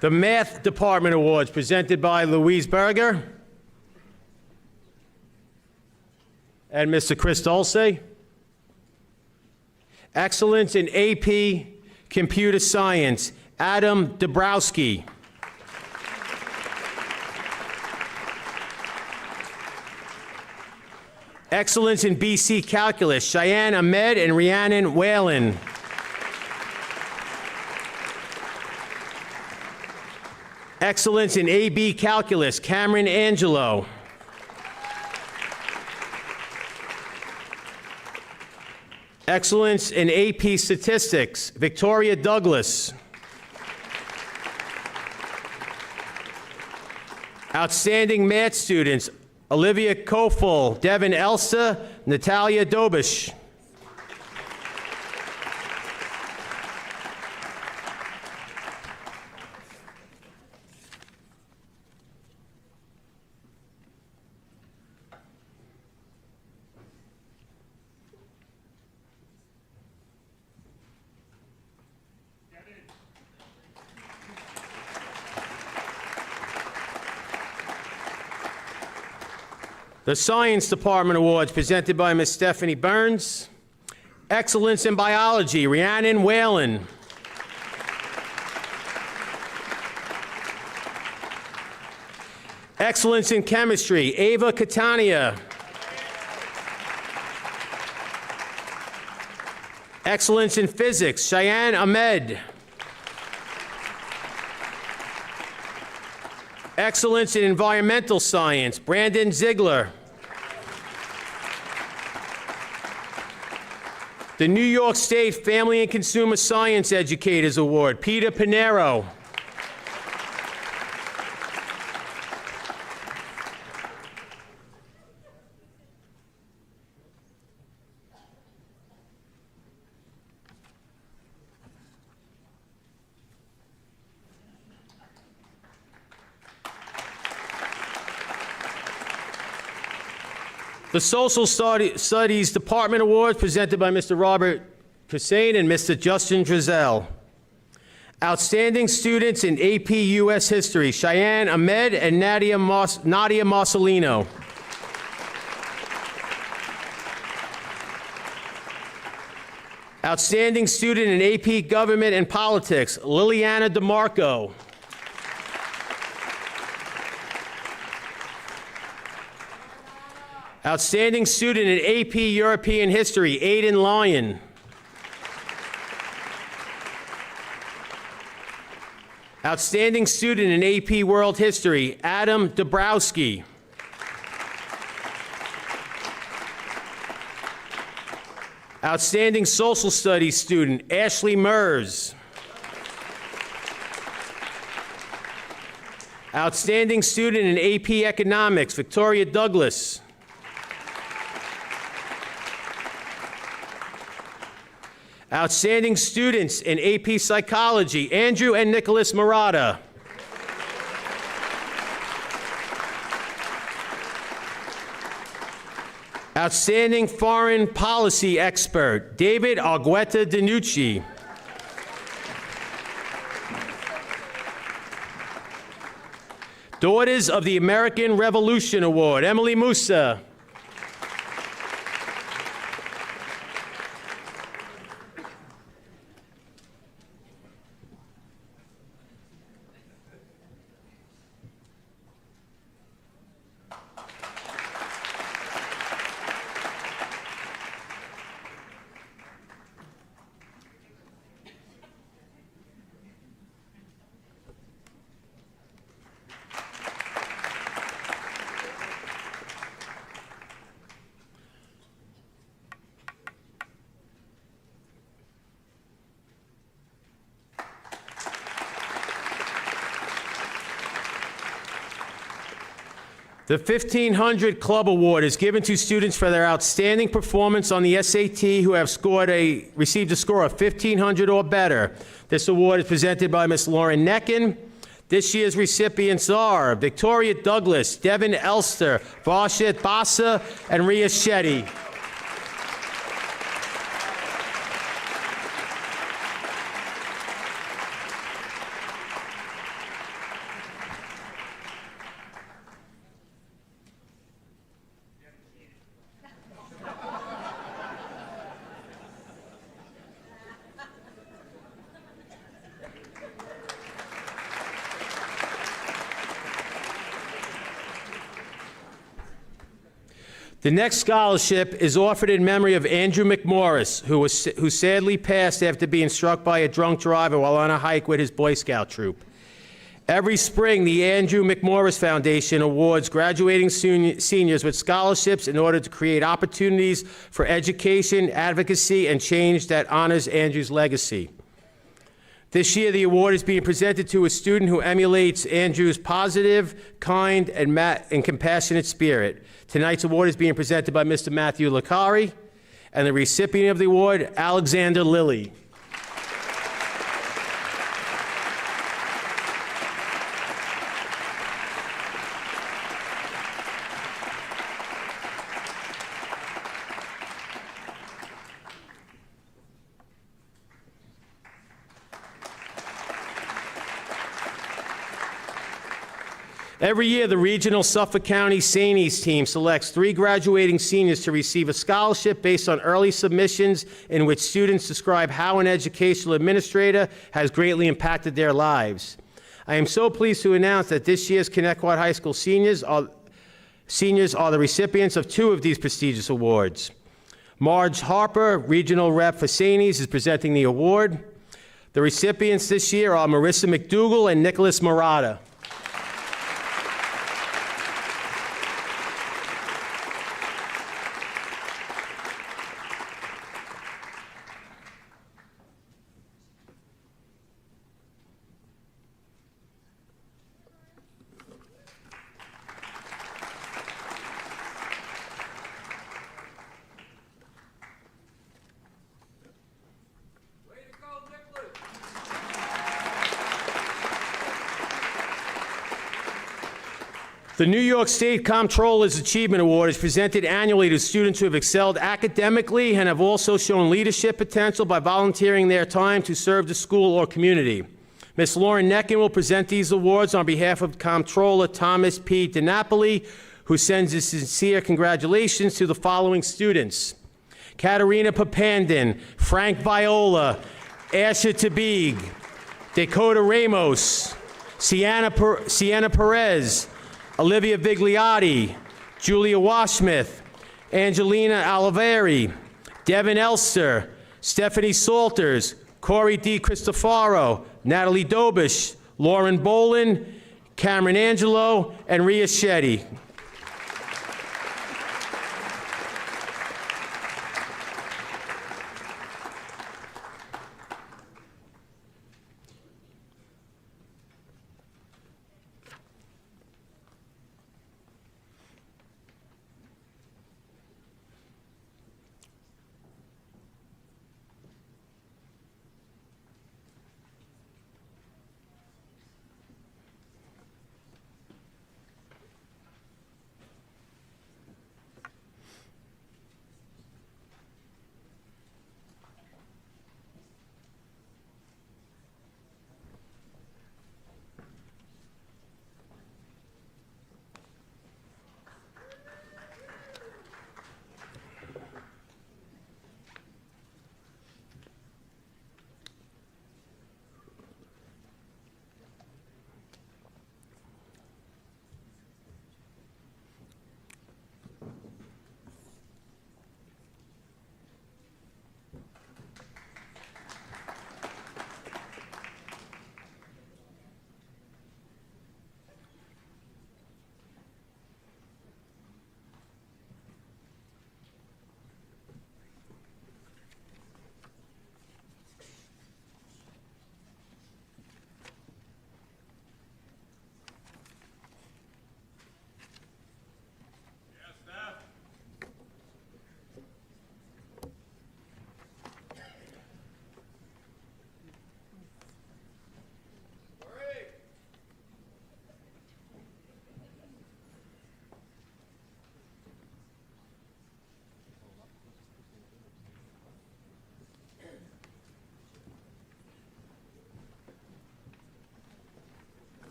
The Math Department Awards presented by Louise Berger and Mr. Chris Dulce. Excellence in AP Computer Science, Adam Dabrowski. Excellence in BC Calculus, Cheyenne Ahmed and Rhiannon Whalen. Excellence in AB Calculus, Cameron Angelo. Excellence in AP Statistics, Victoria Douglas. Outstanding Math students, Olivia Kofel, Devin Elsa, Natalia Dobish. The Science Department Awards presented by Ms. Stephanie Burns. Excellence in Biology, Rhiannon Whalen. Excellence in Chemistry, Ava Catania. Excellence in Physics, Cheyenne Ahmed. Excellence in Environmental Science, Brandon Ziegler. The New York State Family and Consumer Science Educators Award, Peter Pinero. The Social Studies Department Awards presented by Mr. Robert Hussein and Mr. Justin Drizel. Outstanding students in AP US History, Cheyenne Ahmed and Nadia Marcelino. Outstanding student in AP Government and Politics, Liliana DeMarco. Outstanding student in AP European History, Aidan Lyon. Outstanding student in AP World History, Adam Outstanding Social Studies student, Ashley Mers. Outstanding student in AP Economics, Victoria Douglas. Outstanding students in AP Psychology, Andrew and Nicholas Murata. Outstanding Foreign Policy Expert, David Argueta Danucci. Daughters of the American Revolution Award, Emily Musa. The 1500 Club Award is given to students for their outstanding performance on the SAT who have received a score of 1500 or better. This award is presented by Ms. Lauren Neckin. This year's recipients are Victoria Douglas, Devin Elster, Varshit Basa, and Ria Shetty. The next scholarship is offered in memory of Andrew McMorris, who sadly passed after being struck by a drunk driver while on a hike with his Boy Scout troop. Every spring, the Andrew McMorris Foundation awards graduating seniors with scholarships in order to create opportunities for education, advocacy, and change that honors Andrew's legacy. This year, the award is being presented to a student who emulates Andrew's positive, kind, and compassionate spirit. Tonight's award is being presented by Mr. Matthew Licari, and the recipient of the award, Alexander Lilly. Every year, the regional Suffolk County Sanies team selects 3 graduating seniors to receive a scholarship based on early submissions in which students describe how an educational administrator has greatly impacted their lives. I am so pleased to announce that this year's Connetquot High School seniors are the recipients of 2 of these prestigious awards. Marge Harper, regional rep for Sanies, is presenting the award. The recipients this year are Marissa McDougall and Nicholas Murata. The New York State Comptroller's Achievement Award is presented annually to students who have excelled academically and have also shown leadership potential by volunteering their time to serve the school or community. Ms. Lauren Neckin will present these awards on behalf of Comptroller Thomas P. DiNapoli, who sends his sincere congratulations to the following students: Katerina Papandin, Frank Viola, Asher Tabig, Dakota Ramos, Sienna Perez, Olivia Vigliotti, Julia Washmith, Angelina Oliveri, Devin Elster, Stephanie Salters, Corey D. Cristofaro, Natalie Dobish, Lauren Bolin, Cameron Angelo, and Ria Shetty.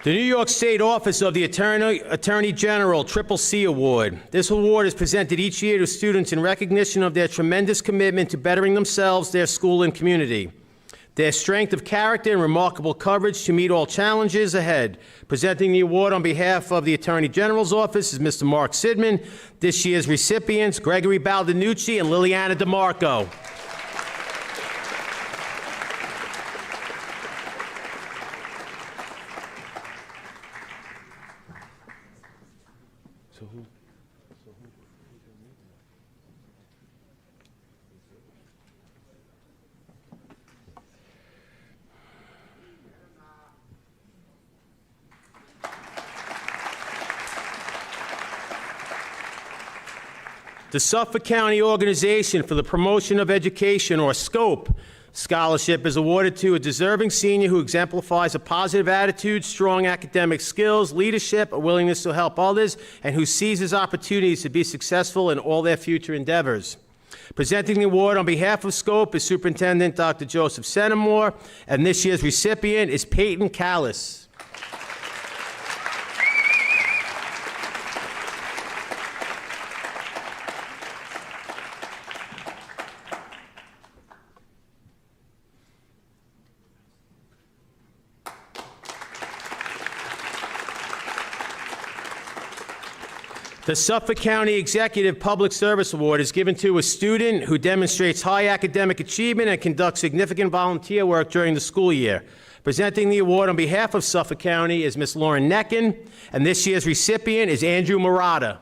The New York State Office of the Attorney General Triple C Award. This award is presented each year to students in recognition of their tremendous commitment to bettering themselves, their school, and community. Their strength of character and remarkable courage to meet all challenges ahead. Presenting the award on behalf of the Attorney General's Office is Mr. Mark Sidman. This year's recipients, Gregory Baldinucci and Liliana DeMarco. The Suffolk County Organization for the Promotion of Education, or SCOPE, scholarship is awarded to a deserving senior who exemplifies a positive attitude, strong academic skills, leadership, a willingness to help others, and who seizes opportunities to be successful in all their future endeavors. Presenting the award on behalf of SCOPE is Superintendent Dr. Joseph Senamore, and this year's recipient is Peyton Callis. The Suffolk County Executive Public Service Award is given to a student who demonstrates high academic achievement and conducts significant volunteer work during the school year. Presenting the award on behalf of Suffolk County is Ms. Lauren Neckin, and this year's recipient is Andrew Murata.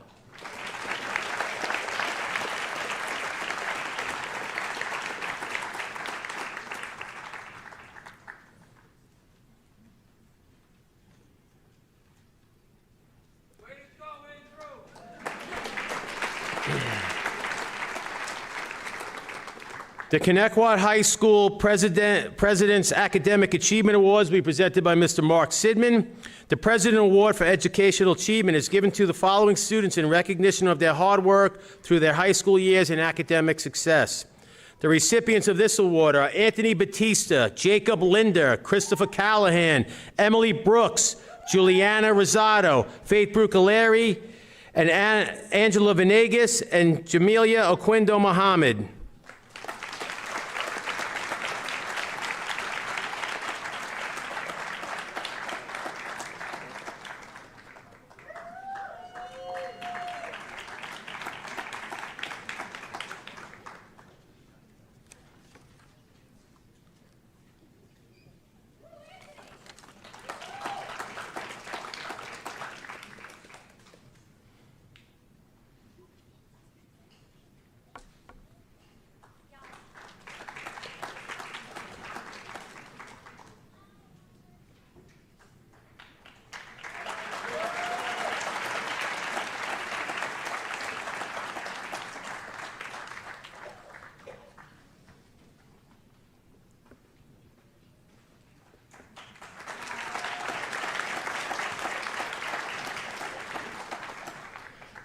The Connetquot High School President's Academic Achievement Awards will be presented by Mr. Mark Sidman. The President Award for Educational Achievement is given to the following students in recognition of their hard work through their high school years and academic success. The recipients of this award are Anthony Batista, Jacob Linder, Christopher Callahan, Emily Brooks, Juliana Rosado, Faith Brucaleri, and Angela Venegas, and Jamelia Oquindo Muhammad.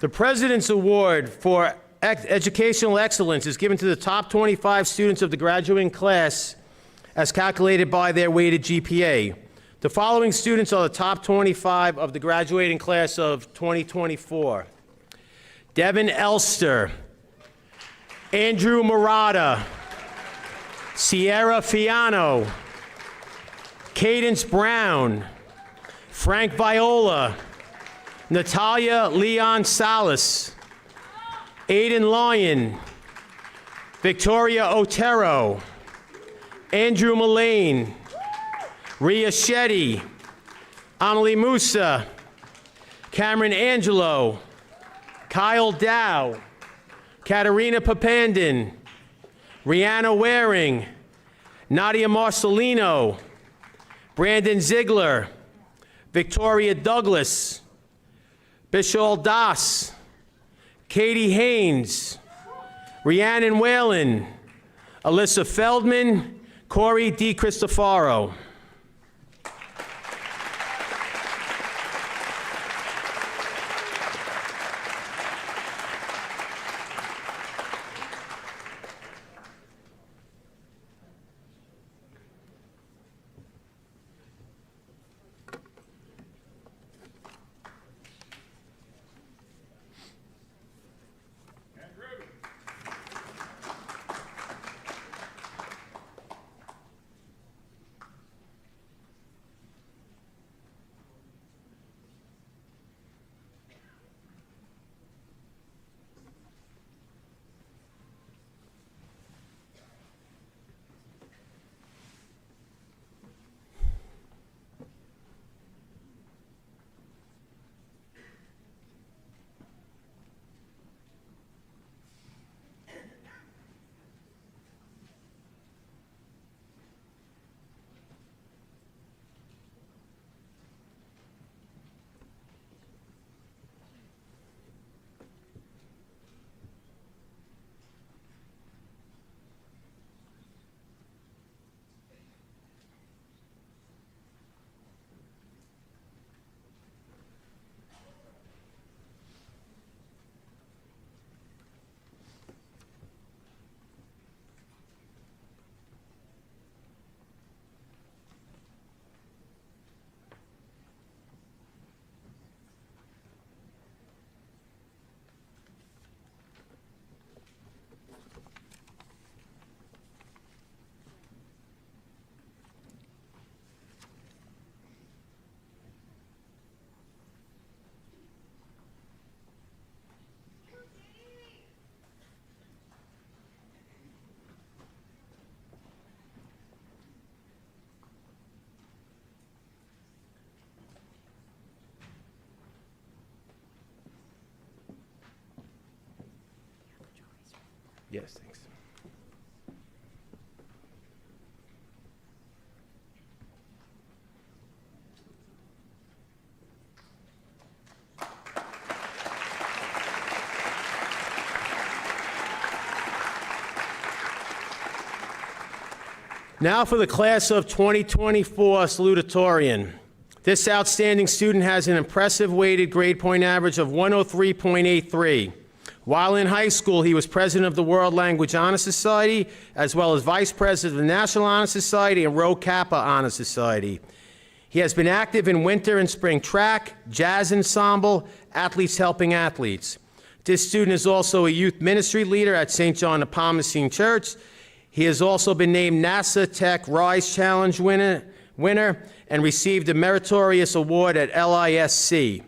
The President's Award for Educational Excellence is given to the top 25 students of the graduating class as calculated by their weighted GPA. The following students are the top 25 of the graduating class of 2024. Devin Elster, Andrew Murata, Sierra Fiano, Cadence Brown, Frank Viola, Natalia Leon Salas, Aiden Lyon, Victoria Otero, Andrew Mullane, Ria Shetty, Amelie Musa, Cameron Angelo, Kyle Dow, Katerina Papandin, Rihanna Waring, Nadia Marcelino, Brandon Ziegler, Victoria Douglas, Bishal Das, Katie Haynes, Rhiannon Whalen, Alyssa Feldman, Corey DiCristofaro. Yes, thanks. Now for the class of 2024 salutatorian. This outstanding student has an impressive weighted grade point average of 103.83. While in high school, he was president of the World Language Honor Society, as well as vice president of the National Honor Society and Rho Kappa Honor Society. He has been active in winter and spring track, jazz ensemble, athletes helping athletes. This student is also a youth ministry leader at St. John the Palmacine Church. He has also been named NASA Tech Rise Challenge winner and received a meritorious award at LISC.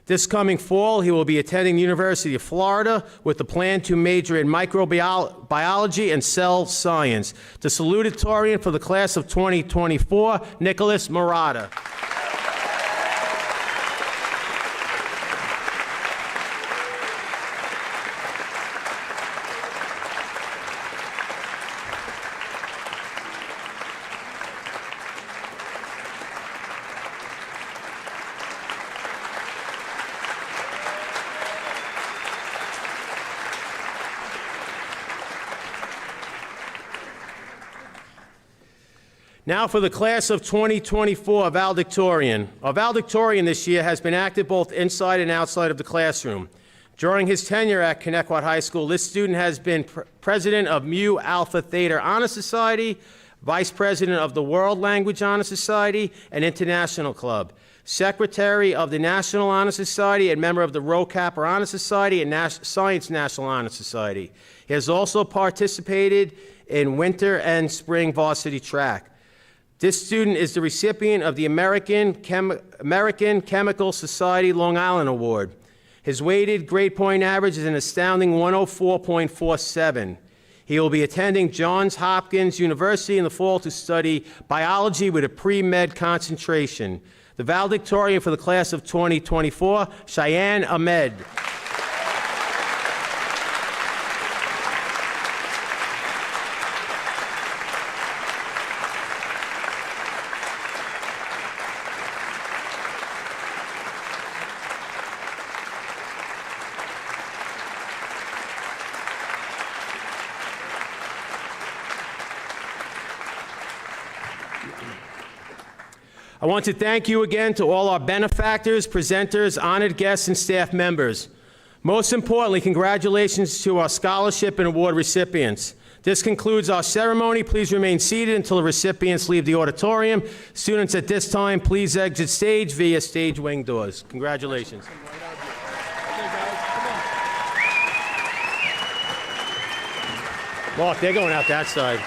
This coming fall, he will be attending the University of Florida with the plan to major in microbiology and cell science. The salutatorian for the class of 2024, Nicholas Murata. Now for the class of 2024 valedictorian. Our valedictorian this year has been active both inside and outside of the classroom. During his tenure at Connetquot High School, this student has been president of Mu Alpha Theta Honor Society, vice president of the World Language Honor Society and International Club, secretary of the National Honor Society and member of the Rho Kappa Honor Society and Science National Honor Society. He has also participated in winter and spring varsity track. This student is the recipient of the American Chemical Society Long Island Award. His weighted grade point average is an astounding 104.47. He will be attending Johns Hopkins University in the fall to study biology with a pre-med concentration. The valedictorian for the class of 2024, Cheyenne Ahmed. I want to thank you again to all our benefactors, presenters, honored guests, and staff members. Most importantly, congratulations to our scholarship and award recipients. This concludes our ceremony. Please remain seated until the recipients leave the auditorium. Students at this time, please exit stage via stage wing doors. Congratulations. Mark, they're going out that side.